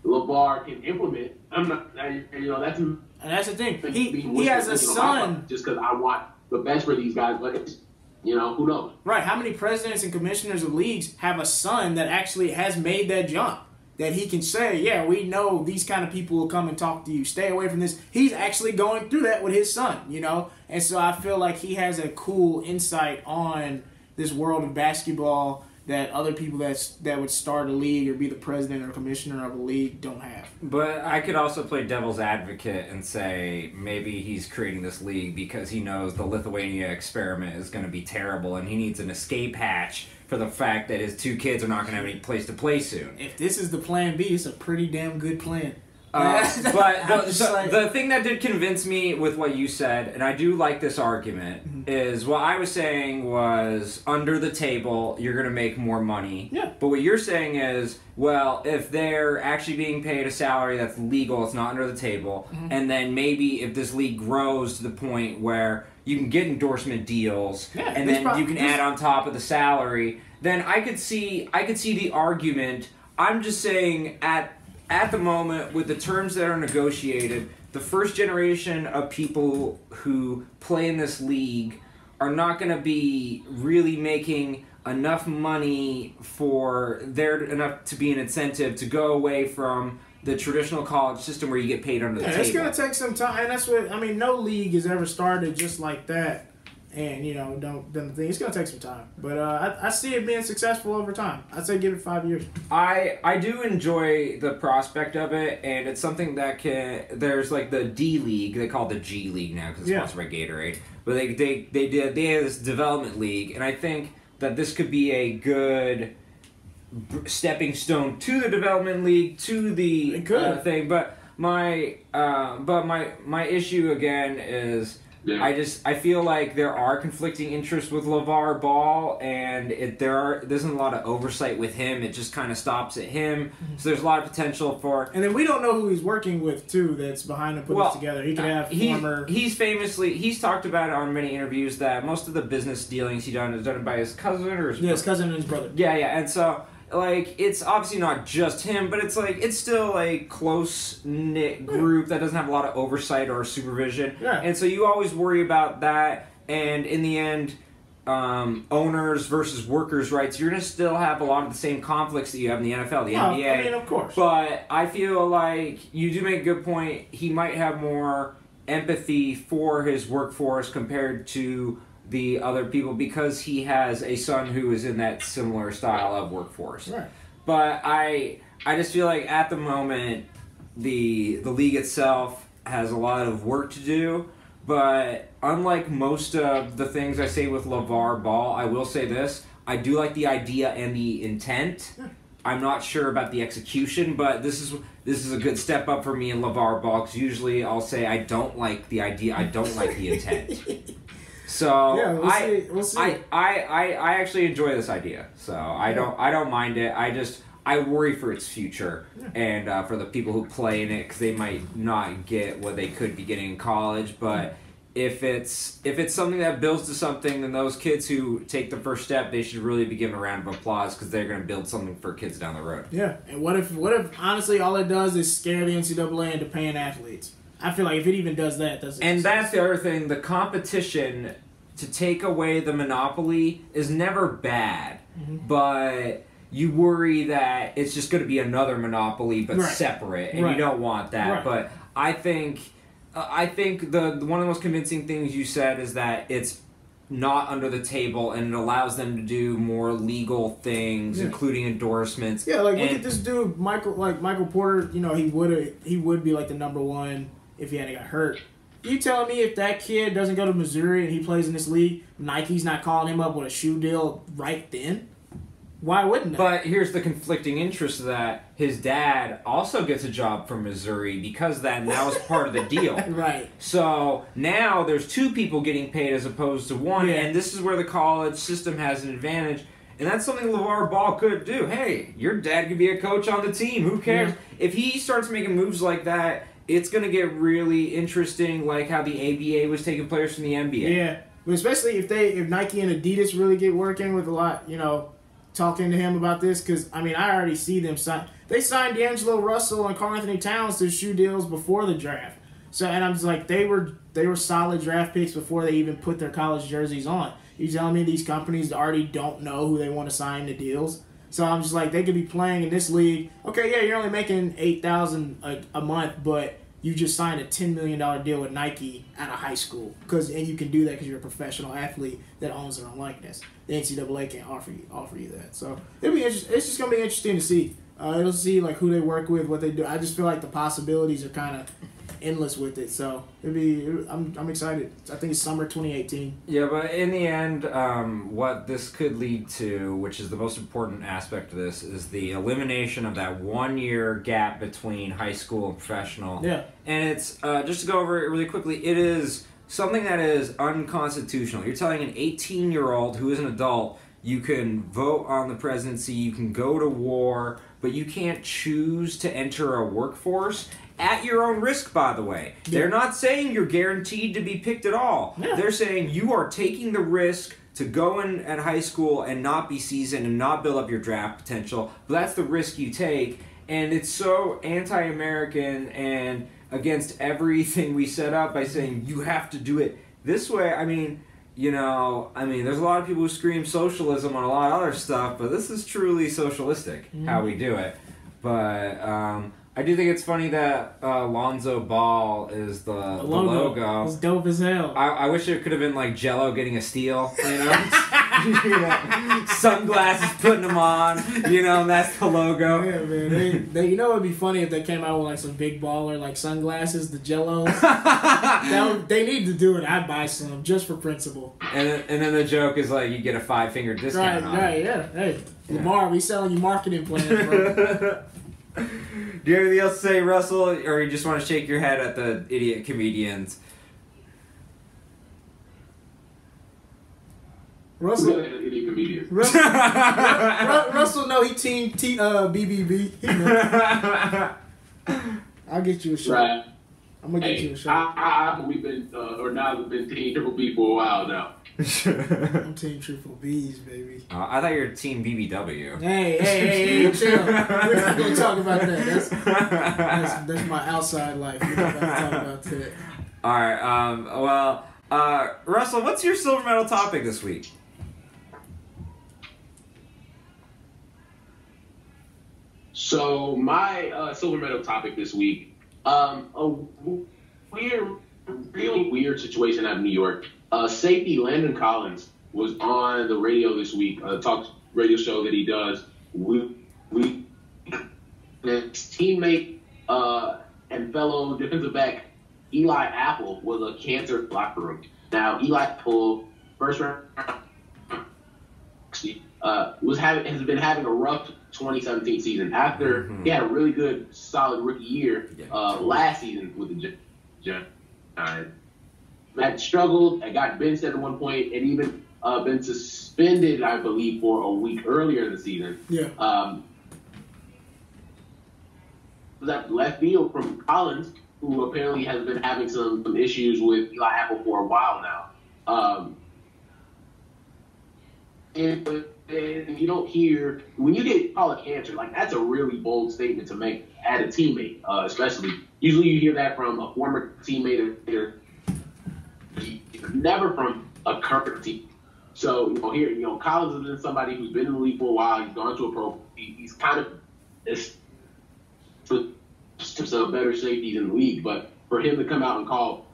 [SPEAKER 3] Lavar can implement. That's
[SPEAKER 2] and that's the thing. He has a son.
[SPEAKER 3] Just because I want the best for these guys, but it's, who knows?
[SPEAKER 2] Right. How many presidents and commissioners of leagues have a son that actually has made that jump? That he can say, yeah, we know these kind of people will come and talk to you. Stay away from this. He's actually going through that with his son, And so I feel like he has a cool insight on this world of basketball that other people that would start a league or be the president or commissioner of a league don't have.
[SPEAKER 1] But I could also play devil's advocate and say maybe he's creating this league because he knows the Lithuania experiment is going to be terrible and he needs an escape hatch for the fact that his two kids are not going to have any place to play soon.
[SPEAKER 2] If this is the plan B, it's a pretty damn good plan.
[SPEAKER 1] The thing that did convince me with what you said, and I do like this argument, is what I was saying was under the table, you're going to make more money.
[SPEAKER 2] Yeah.
[SPEAKER 1] But what you're saying is, well, if they're actually being paid a salary that's legal, it's not under the table, and then maybe if this league grows to the point where you can get endorsement deals, and then you can add on top of the salary, then I could see the argument. I'm just saying at the moment, with the terms that are negotiated, the first generation of people who play in this league are not going to be really making enough money for enough to be an incentive to go away from the traditional college system where you get paid under the table.
[SPEAKER 2] It's going to take some time, and that's what no league has ever started just like that. And don't think it's gonna take some time, but I see it being successful over time. I'd say give it 5 years.
[SPEAKER 1] I do enjoy the prospect of it, and it's something that there's like the D League, they call it the G League now because it's sponsored by Gatorade, but they have this development league, and I think that this could be a good stepping stone to the development league, to the thing. But my issue again is. Yeah. I feel like there are conflicting interests with Lavar Ball, and there isn't a lot of oversight with him. It just kind of stops at him. So there's a lot of potential for.
[SPEAKER 2] And then we don't know who he's working with too. That's behind him putting this together. He could have former.
[SPEAKER 1] He's talked about it on many interviews that most of the business dealings he done is done by his cousin or
[SPEAKER 2] his cousin and his brother.
[SPEAKER 1] Yeah, and so. It's obviously not just him, but it's still a close-knit group that doesn't have a lot of oversight or supervision.
[SPEAKER 2] Yeah.
[SPEAKER 1] And so you always worry about that, and in the end, owners versus workers' rights, you're going to still have a lot of the same conflicts that you have in the NFL, the NBA.
[SPEAKER 2] I mean, of course.
[SPEAKER 1] But I feel like you do make a good point. He might have more empathy for his workforce compared to the other people because he has a son who is in that similar style of workforce.
[SPEAKER 2] Right.
[SPEAKER 1] But I just feel like at the moment the league itself has a lot of work to do. But unlike most of the things I say with Lavar Ball, I will say this. I do like the idea and the intent. I'm not sure about the execution, but this is a good step up for me in Lavar Ball, because usually I'll say I don't like the idea, I don't like the intent. So
[SPEAKER 2] yeah, we'll see.
[SPEAKER 1] I actually enjoy this idea. So I don't mind it. I worry for its future and for the people who play in it, because they might not get what they could be getting in college. But if it's something that builds to something, then those kids who take the first step, they should really be given a round of applause, because they're going to build something for kids down the road.
[SPEAKER 2] Yeah, and what if honestly all it does is scare the NCAA into paying athletes? I feel like if it even does that, doesn't.
[SPEAKER 1] And that's the other thing. The competition to take away the monopoly is never bad, but you worry that it's just going to be another monopoly, but separate, and you don't want that.
[SPEAKER 2] Right.
[SPEAKER 1] But I think the one of the most convincing things you said is that it's not under the table, and it allows them to do more legal things, including endorsements.
[SPEAKER 2] Yeah, like look at this dude, Michael Porter. You know, he would be like the number one if he hadn't got hurt. You telling me if that kid doesn't go to Missouri and he plays in this league, Nike's not calling him up with a shoe deal right then? Why wouldn't they?
[SPEAKER 1] But here's the conflicting interest of that. His dad also gets a job from Missouri because that now is part of the deal.
[SPEAKER 2] Right.
[SPEAKER 1] So now there's two people getting paid as opposed to one, and this is where the college system has an advantage. And that's something Lavar Ball could do. Hey, your dad could be a coach on the team. Who cares? Yeah. If he starts making moves like that, it's going to get really interesting, like how the ABA was taking players from the NBA.
[SPEAKER 2] Yeah, but especially if Nike and Adidas really get working with a lot, talking to him about this, because I already see them sign. They signed D'Angelo Russell and Karl Anthony Towns to shoe deals before the draft. So, and I'm just like, they were solid draft picks before they even put their college jerseys on. You telling me these companies already don't know who they want to sign to deals? So I'm just like, they could be playing in this league. Okay, yeah, you're only making $8,000 a month, but you just signed a $10 million deal with Nike out of high school, and you can do that because you're a professional athlete that owns their own likeness. The NCAA can't offer you that. So it's just gonna be interesting to see. It'll see like who they work with, what they do. I just feel like the possibilities are kind of endless with it. So I'm excited. I think it's summer 2018.
[SPEAKER 1] Yeah, but in the end, what this could lead to, which is the most important aspect of this, is the elimination of that 1 year gap between high school and professional.
[SPEAKER 2] Yeah.
[SPEAKER 1] And it's, just to go over it really quickly, it is something that is unconstitutional. You're telling an 18-year-old who is an adult, you can vote on the presidency, you can go to war, but you can't choose to enter a workforce. At your own risk, by the way. Yeah. They're not saying you're guaranteed to be picked at all. Yeah. They're saying you are taking the risk to go in at high school and not be seasoned and not build up your draft potential. But that's the risk you take. And it's so anti-American and against everything we set up by saying you have to do it this way. There's a lot of people who scream socialism on a lot of other stuff, but this is truly socialistic, how we do it. But, I do think it's funny that Lonzo Ball is the logo.
[SPEAKER 2] It's dope as hell.
[SPEAKER 1] I wish it could have been like Jello getting a steal, sunglasses, putting them on, that's the logo.
[SPEAKER 2] Yeah, man. They it'd be funny if they came out with like some big baller like sunglasses, the Jellos. They need to do it. I'd buy some just for principle.
[SPEAKER 1] And then the joke is like you get a 5-finger discount on it.
[SPEAKER 2] Right, yeah. Hey, Lamar, we selling you marketing plans, bro.
[SPEAKER 1] Do you have anything else to say, Russell, or you just want to shake your head at the idiot comedians?
[SPEAKER 2] Russell, no, he team BBB. He knows. I'll get you a shot.
[SPEAKER 3] Right.
[SPEAKER 2] I'm gonna get you a shot.
[SPEAKER 3] We've been team Triple B for a while now.
[SPEAKER 2] I'm team Triple B's, baby.
[SPEAKER 1] I thought you were team BBW.
[SPEAKER 2] Hey, chill. We're not gonna talk about that. That's my outside life. We're not gonna talk about that.
[SPEAKER 1] All right. Russell, what's your silver medal topic this week?
[SPEAKER 3] So my silver medal topic this week, really weird situation out of New York. Safety Landon Collins was on the radio this week, talk radio show that he does. His teammate and fellow defensive back Eli Apple was a cancer locker room. Now, Eli Apple, first round, has been having a rough 2017 season. After he had a really good, solid rookie year last season with the Giants. Had struggled, had got benched at one point, and even been suspended, I believe, for a week earlier in the season.
[SPEAKER 2] Yeah.
[SPEAKER 3] That left field from Collins, who apparently has been having some issues with Eli Apple for a while now. And you don't hear, when you get called a cancer, like that's a really bold statement to make at a teammate, especially. Usually you hear that from a former teammate or never from a current team. So, here, Collins has been somebody who's been in the league for a while. He's gone to a pro. He's kind of some better safeties in the league. But for him to come out and call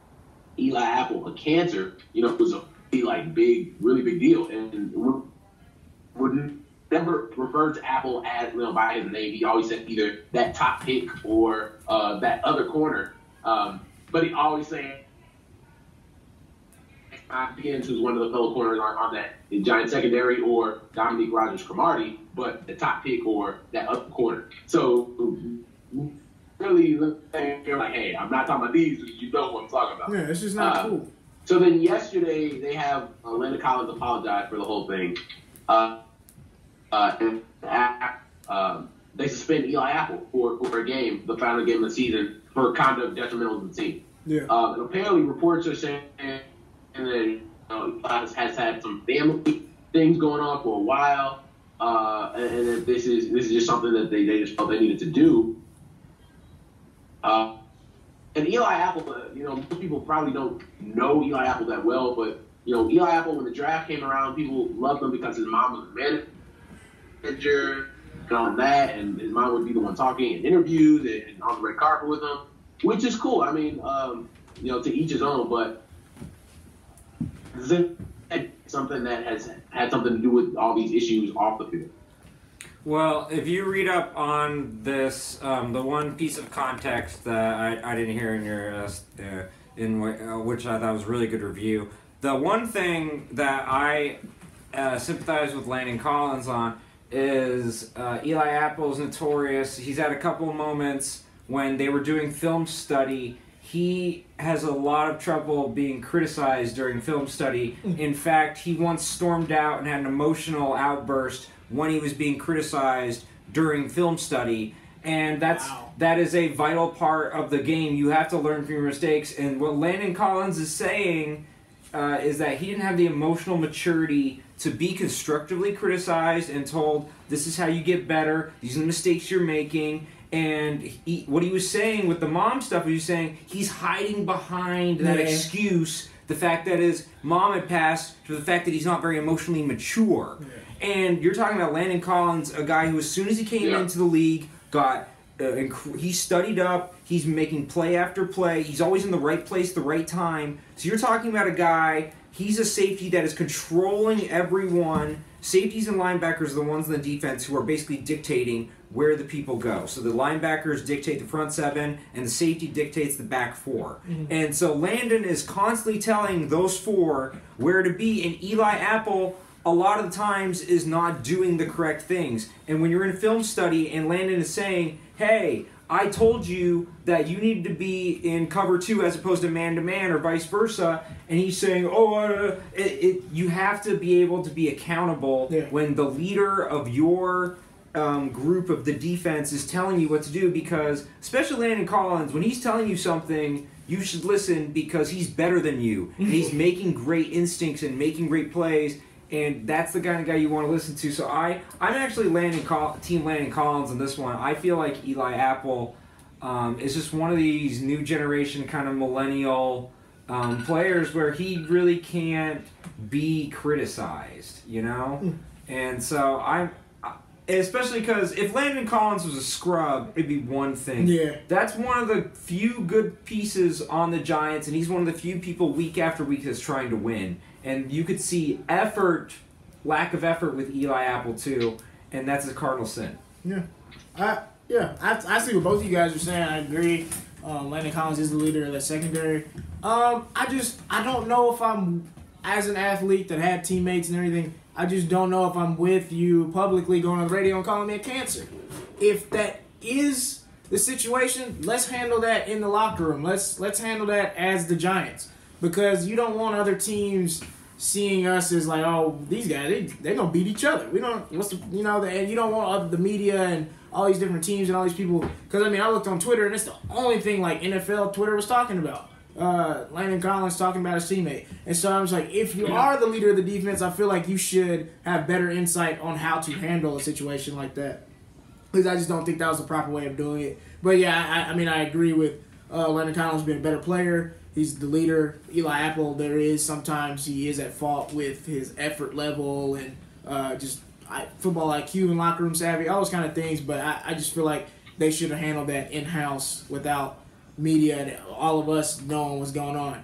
[SPEAKER 3] Eli Apple a cancer, it was a really big deal. And would never refer to Apple as by his name. He always said either that top pick or that other corner. But he always saying Hopkins, who's one of the fellow corners on that Giant secondary, or Dominique Rodgers-Cromartie, but the top pick or that other corner. So really, you're like, hey, I'm not talking about these. You know what I'm talking about.
[SPEAKER 2] Yeah, it's just not cool.
[SPEAKER 3] So then yesterday they have Landon Collins apologize for the whole thing. They suspend Eli Apple for a game, the final game of the season, for conduct detrimental to the team.
[SPEAKER 2] Yeah.
[SPEAKER 3] And apparently reports are saying that Eli has had some family things going on for a while, and that this is just something that they just felt they needed to do. And Eli Apple, most people probably don't know Eli Apple that well, but Eli Apple, when the draft came around, people loved him because his mom was a manager and all that, and his mom would be the one talking in interviews and on the red carpet with him, which is cool. I mean, to each his own, but something that has had something to do with all these issues off the field.
[SPEAKER 1] Well, if you read up on this, the one piece of context that I didn't hear in your which I thought was a really good review, the one thing that I sympathize with Landon Collins on is Eli Apple's notorious. He's had a couple of moments when they were doing film study. He has a lot of trouble being criticized during film study. In fact, he once stormed out and had an emotional outburst when he was being criticized during film study. And that is a vital part of the game. You have to learn from your mistakes. And what Landon Collins is saying is that he didn't have the emotional maturity to be constructively criticized and told, this is how you get better, these are the mistakes you're making. And what he was saying with the mom stuff, he was saying he's hiding behind that excuse, the fact that his mom had passed, to the fact that he's not very emotionally mature. Yeah. And you're talking about Landon Collins, a guy who as soon as he came into the league, he studied up, he's making play after play, he's always in the right place at the right time. So you're talking about a guy, he's a safety that is controlling everyone. Safeties and linebackers are the ones in the defense who are basically dictating where the people go. So the linebackers dictate the front seven, and the safety dictates the back four. Mm-hmm. And so Landon is constantly telling those four where to be, and Eli Apple, a lot of the times, is not doing the correct things. And when you're in film study and Landon is saying, hey, I told you that you needed to be in cover 2 as opposed to man-to-man or vice versa, and he's saying, you have to be able to be accountable when the leader of your group of the defense is telling you what to do, because, especially Landon Collins, when he's telling you something, you should listen because he's better than you, and he's making great instincts and making great plays, and that's the kind of guy you want to listen to. So I'm actually Team Landon Collins on this one. I feel like Eli Apple is just one of these new generation kind of millennial players where he really can't be criticized, And so especially because if Landon Collins was a scrub, it'd be one thing. Yeah. That's one of the few good pieces on the Giants, and he's one of the few people week after week that's trying to win. And you could see lack of effort with Eli Apple too, and that's a cardinal sin.
[SPEAKER 2] Yeah. I see what both of you guys are saying. I agree. Landon Collins is the leader of that secondary. I don't know if I'm, as an athlete that had teammates and everything, I just don't know if I'm with you publicly going on the radio and calling me a cancer. If that is the situation, let's handle that in the locker room. Let's handle that as the Giants, because you don't want other teams seeing us as like, oh, these guys, they're gonna beat each other. We don't, and you don't want the media and all these different teams and all these people. Because I mean, I looked on Twitter and it's the only thing like NFL Twitter was talking about. Landon Collins talking about his teammate, and so I was like, if you are the leader of the defense, I feel like you should have better insight on how to handle a situation like that. Because I just don't think that was the proper way of doing it. But yeah, I mean, I agree with Landon Collins being a better player. He's the leader. Eli Apple, sometimes he is at fault with his effort level and football IQ and locker room savvy, all those kind of things. But I just feel like they should have handled that in-house without media and all of us knowing what's going on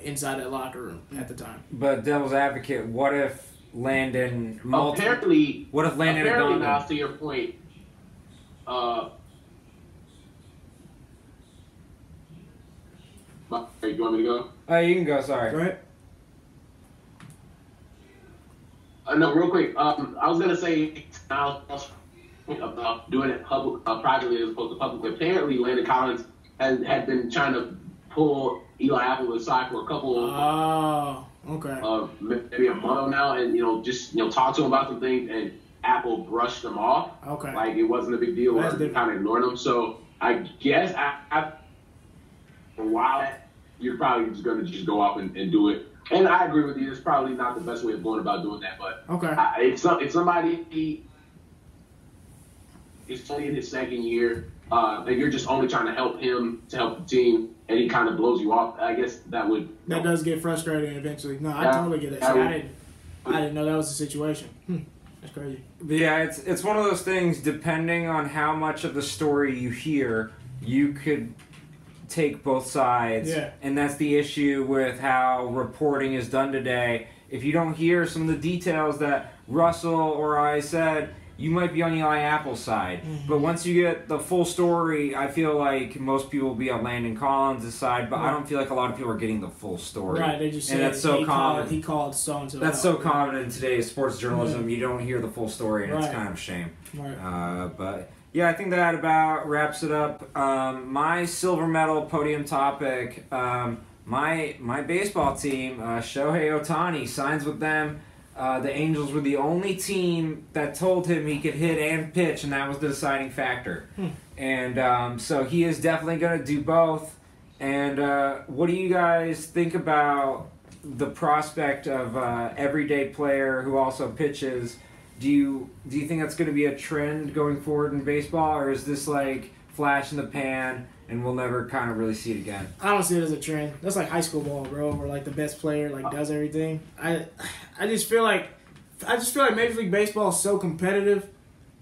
[SPEAKER 2] inside that locker room at the time.
[SPEAKER 1] But devil's advocate, what if Landon...
[SPEAKER 3] Apparently,
[SPEAKER 1] had gone...
[SPEAKER 3] Now, to your point, do you want me to go?
[SPEAKER 1] You can go, sorry.
[SPEAKER 2] Go ahead.
[SPEAKER 3] No, real quick. I was going to say about doing it privately as opposed to publicly. Apparently, Landon Collins had been trying to pull Eli Apple aside for a couple of maybe a month now, and just talk to him about some things, and Apple brushed them off.
[SPEAKER 2] Okay.
[SPEAKER 3] Like it wasn't a big deal, or kind of ignored them. So I guess for a while you're probably just going to go off and do it. And I agree with you. It's probably not the best way of going about doing that, but if somebody is only in his second year, and you're just only trying to help him to help the team, and he kind of blows you off, I guess that
[SPEAKER 2] does get frustrating eventually. No, I totally get it. I didn't know that was the situation. That's crazy.
[SPEAKER 1] But yeah, it's one of those things. Depending on how much of the story you hear, you could take both sides.
[SPEAKER 2] Yeah.
[SPEAKER 1] And that's the issue with how reporting is done today. If you don't hear some of the details that Russell or I said, you might be on Eli Apple's side. Mm-hmm. But once you get the full story, I feel like most people will be on Landon Collins' side, but I don't feel like a lot of people are getting the full story.
[SPEAKER 2] Right, they just say
[SPEAKER 1] that's so common.
[SPEAKER 2] He called so-and-so.
[SPEAKER 1] That's so common in today's sports journalism. You don't hear the full story, and it's kind of a shame.
[SPEAKER 2] Right.
[SPEAKER 1] But yeah, I think that about wraps it up. My silver medal podium topic, my baseball team, Shohei Ohtani, signs with them. The Angels were the only team that told him he could hit and pitch, and that was the deciding factor. And so he is definitely going to do both. And what do you guys think about the prospect of everyday player who also pitches? Do you think that's going to be a trend going forward in baseball, or is this like flash in the pan and we'll never kind of really see it again?
[SPEAKER 2] I don't see it as a trend. That's like high school ball, bro, where like the best player like does everything. I just feel like Major League Baseball is so competitive.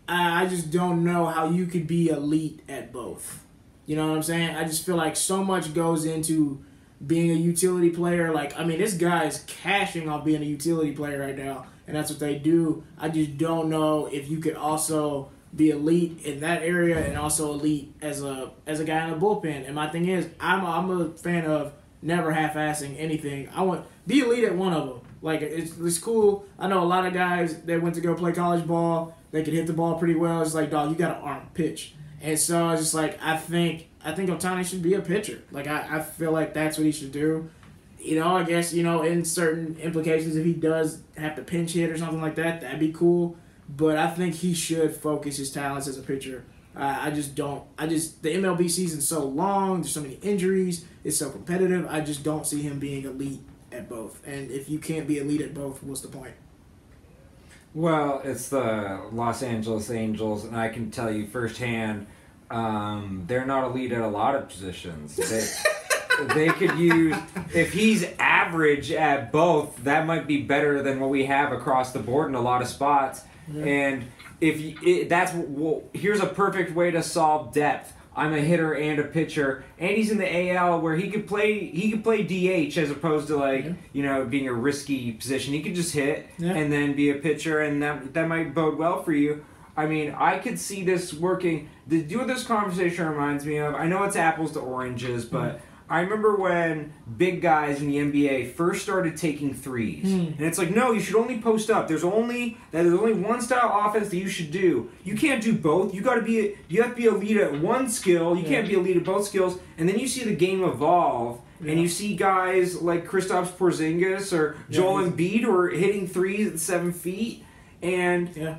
[SPEAKER 2] I just don't know how you could be elite at both. You know what I'm saying? I just feel like so much goes into being a utility player. Like, I mean, this guy's cashing off being a utility player right now, and that's what they do. I just don't know if you could also be elite in that area and also elite as a guy in the bullpen. And my thing is, I'm a fan of never half-assing anything. I want be elite at one of them. Like, it's cool. I know a lot of guys that went to go play college ball. They could hit the ball pretty well. It's like, dog, you got an arm pitch. And so it's just like, I think Ohtani should be a pitcher. Like, I feel like that's what he should do. I guess, in certain implications, if he does have to pinch hit or something like that, that'd be cool. But I think he should focus his talents as a pitcher. The MLB season's so long, there's so many injuries, it's so competitive, I just don't see him being elite at both. And if you can't be elite at both, what's the point?
[SPEAKER 1] Well, it's the Los Angeles Angels, and I can tell you firsthand, they're not elite at a lot of positions. They could use, if he's average at both, that might be better than what we have across the board in a lot of spots. Yeah. And here's a perfect way to solve depth. I'm a hitter and a pitcher, and he's in the AL where he could play DH as opposed to being a risky position. He could just hit and then be a pitcher, and that might bode well for you. I mean, I could see this working. The do this conversation reminds me of, I know it's apples to oranges, but I remember when big guys in the NBA first started taking threes. And it's like, no, you should only post up. There's only one style offense that you should do. You can't do both. You have to be elite at one skill. You can't be elite at both skills. And then you see the game evolve, and you see guys like Kristaps Porzingis or Joel Embiid who are hitting threes at 7 feet. And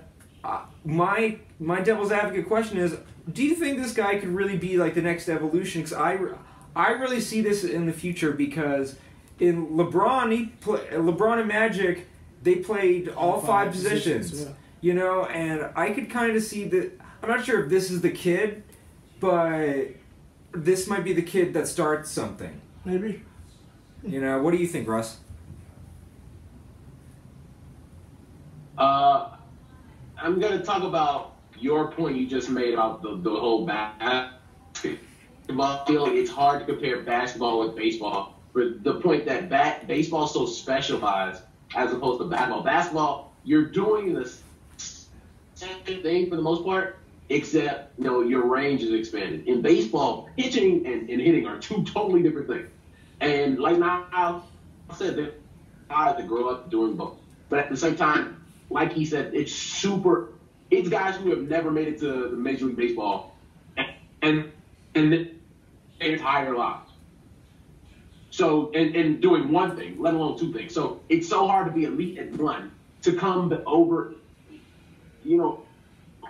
[SPEAKER 1] my devil's advocate question is, do you think this guy could really be like the next evolution? Because I really see this in the future, because in LeBron and Magic, they played all five positions. You know, and I could kind of see that. I'm not sure if this is the kid, but this might be the kid that starts something.
[SPEAKER 2] Maybe.
[SPEAKER 1] You know, what do you think, Russ?
[SPEAKER 3] I'm going to talk about your point you just made about the whole basketball field. It's hard to compare basketball with baseball for the point that baseball is so specialized as opposed to basketball. Basketball, you're doing the same thing for the most part, except your range is expanded. In baseball, pitching and hitting are two totally different things. And like Niles said, they have to grow up doing both. But at the same time, like he said, it's guys who have never made it to the Major League Baseball and their entire lives. So, and doing one thing, let alone two things. So it's so hard to be elite at one, to come over,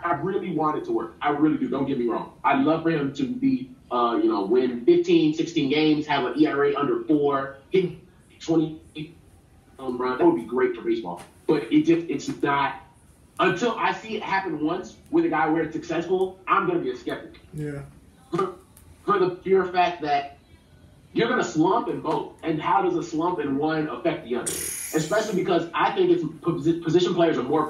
[SPEAKER 3] I really want it to work. I really do. Don't get me wrong. I'd love for him to be, win 15, 16 games, have an ERA under 4, hit 20 home runs. That would be great for baseball. But it's not. Until I see it happen once with a guy where it's successful, I'm going to be a skeptic.
[SPEAKER 2] Yeah.
[SPEAKER 3] For the pure fact that you're going to slump in both. And how does a slump in one affect the other? Especially because I think position players are more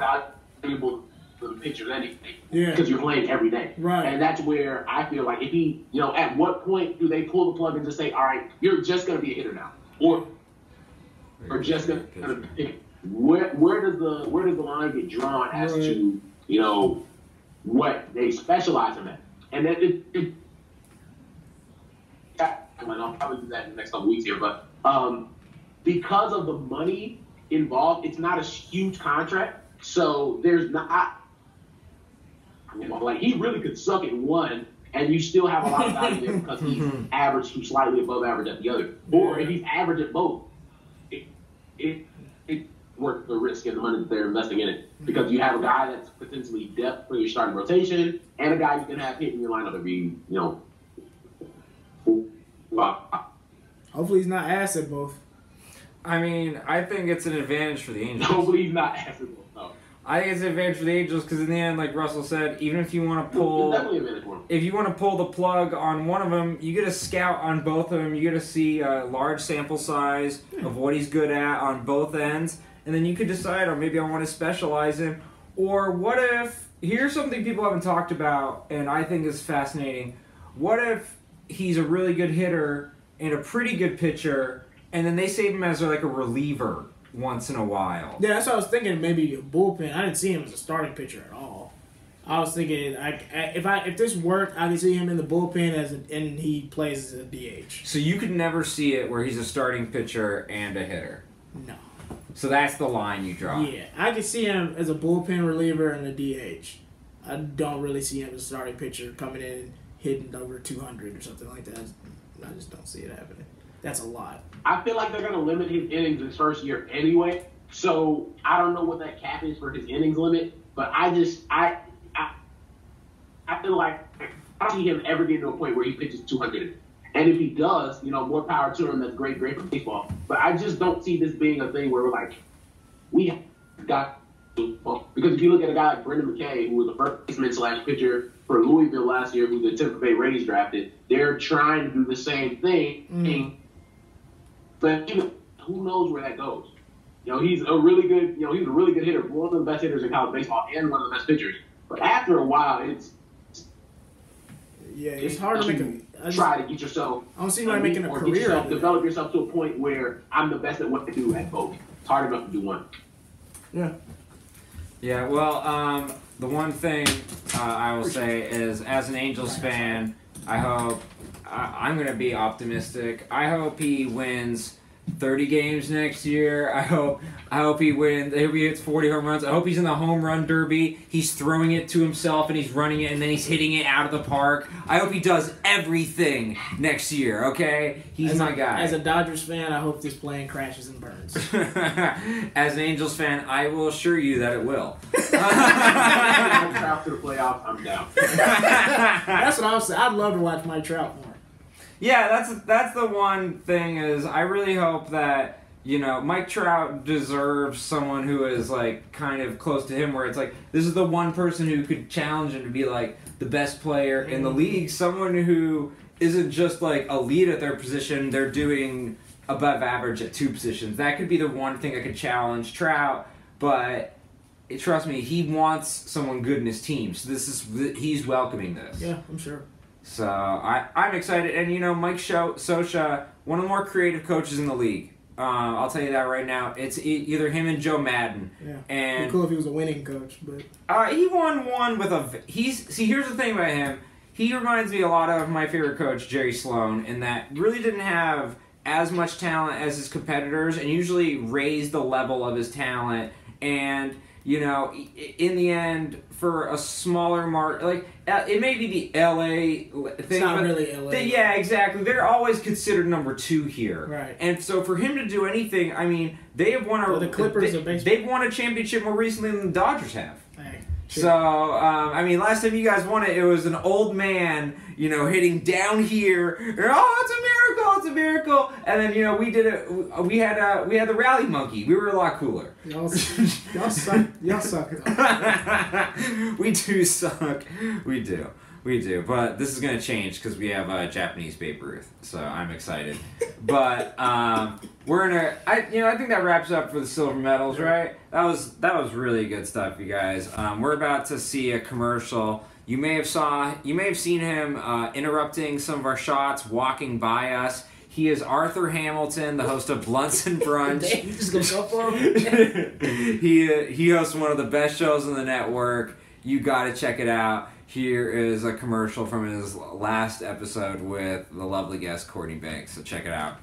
[SPEAKER 3] valuable than pitchers anything.
[SPEAKER 2] Yeah.
[SPEAKER 3] Because you're playing every day.
[SPEAKER 2] Right.
[SPEAKER 3] And that's where I feel like if he, at what point do they pull the plug and just say, all right, you're just going to be a hitter now? Or just going to pick. Where does the line get drawn as to what they specialize in that? And then I'll probably do that in the next couple weeks here, but because of the money involved, it's not a huge contract, so there's not like he really could suck at one and you still have a lot of value there because he's average to slightly above average at the other, or if he's average at both, it worth the risk and the money that they're investing in it, because you have a guy that's potentially depth for your starting rotation and a guy you can have hitting your lineup every,
[SPEAKER 2] Hopefully he's not ass at both.
[SPEAKER 1] I mean, I think it's an advantage for the Angels.
[SPEAKER 3] Hopefully he's not ass at both. No.
[SPEAKER 1] I think it's an advantage for the Angels because in the end, like Russell said, even if you want to pull,
[SPEAKER 3] it's definitely an advantage for him.
[SPEAKER 1] If you want to pull the plug on one of them, you get a scout on both of them. You get to see a large sample size of what he's good at on both ends. And then you could decide, or maybe I want to specialize him. Or what if, here's something people haven't talked about, and I think is fascinating. What if he's a really good hitter and a pretty good pitcher, and then they save him as like a reliever once in a while?
[SPEAKER 2] Yeah, that's what I was thinking, maybe a bullpen. I didn't see him as a starting pitcher at all. I was thinking, if this worked, I could see him in the bullpen and he plays as a DH.
[SPEAKER 1] So you could never see it where he's a starting pitcher and a hitter?
[SPEAKER 2] No.
[SPEAKER 1] So that's the line you draw.
[SPEAKER 2] Yeah, I can see him as a bullpen reliever and a DH. I don't really see him as a starting pitcher coming in and hitting over 200 or something like that. I just don't see it happening. That's a lot.
[SPEAKER 3] I feel like they're going to limit his innings his first year anyway. So I don't know what that cap is for his innings limit, but I feel like I don't see him ever getting to a point where he pitches 200. And if he does, more power to him. That's great for baseball. But I just don't see this being a thing where we're like, we got because if you look at a guy like Brendan McKay, who was the first baseman / pitcher for Louisville last year, who the Tampa Bay Rays drafted, they're trying to do the same thing. But who knows where that goes? He's a really good, he's a really good hitter, one of the best hitters in college baseball, and one of the best pitchers. But after a while, it's
[SPEAKER 2] hard to make
[SPEAKER 3] try to get yourself.
[SPEAKER 2] I don't see him making a career.
[SPEAKER 3] Develop yourself to a point where I'm the best at what to do at both. It's hard enough to do one.
[SPEAKER 2] Yeah.
[SPEAKER 1] Yeah, well, the one thing I will say is, as an Angels fan, I'm going to be optimistic. I hope he wins 30 games next year. I hope he wins. I hope he hits 40 home runs. I hope he's in the home run derby. He's throwing it to himself and he's running it and then he's hitting it out of the park. I hope he does everything next year, okay? He's my guy.
[SPEAKER 2] As a Dodgers fan, I hope this plane crashes and burns.
[SPEAKER 1] As an Angels fan, I will assure you that it will.
[SPEAKER 3] Mike Trout to the playoffs, I'm down.
[SPEAKER 2] That's what I'm saying. I'd love to watch Mike Trout more.
[SPEAKER 1] Yeah, that's the one thing is I really hope that, Mike Trout deserves someone who is like kind of close to him where it's like this is the one person who could challenge him to be like the best player in the league, someone who isn't just like elite at their position, they're doing above average at 2 positions. That could be the one thing that could challenge Trout, but trust me, he wants someone good in his team. So he's welcoming this.
[SPEAKER 2] Yeah, I'm sure.
[SPEAKER 1] So I'm excited, and Mike Scioscia, one of the more creative coaches in the league. I'll tell you that right now. It's either him and Joe Madden.
[SPEAKER 2] Yeah,
[SPEAKER 1] and
[SPEAKER 2] it'd be cool if he was a winning coach, but
[SPEAKER 1] he won one with here's the thing about him. He reminds me a lot of my favorite coach, Jerry Sloan, in that really didn't have as much talent as his competitors, and usually raised the level of his talent. And in the end, for a smaller market, like it may be the LA thing.
[SPEAKER 2] It's not really LA.
[SPEAKER 1] Yeah, exactly. They're always considered number 2 here.
[SPEAKER 2] Right.
[SPEAKER 1] And so for him to do anything, I mean, they have won
[SPEAKER 2] the Clippers
[SPEAKER 1] they've won a championship more recently than the Dodgers have.
[SPEAKER 2] Hey,
[SPEAKER 1] so, last time you guys won it, it was an old man, hitting down here. Oh, it's a miracle! And then, we did it. We had the rally monkey. We were a lot cooler.
[SPEAKER 2] Y'all suck. Y'all suck.
[SPEAKER 1] We do suck. We do. But this is gonna change because we have a Japanese Babe Ruth. So I'm excited. But we're in I think that wraps up for the silver medals, right? That was really good stuff, you guys. We're about to see a commercial. You may have seen him interrupting some of our shots, walking by us. He is Arthur Hamilton, the host of Blunts and Brunch.
[SPEAKER 2] You just gonna go for him?
[SPEAKER 1] He hosts one of the best shows on the network. You gotta check it out. Here is a commercial from his last episode with the lovely guest Courtney Banks. So check it out.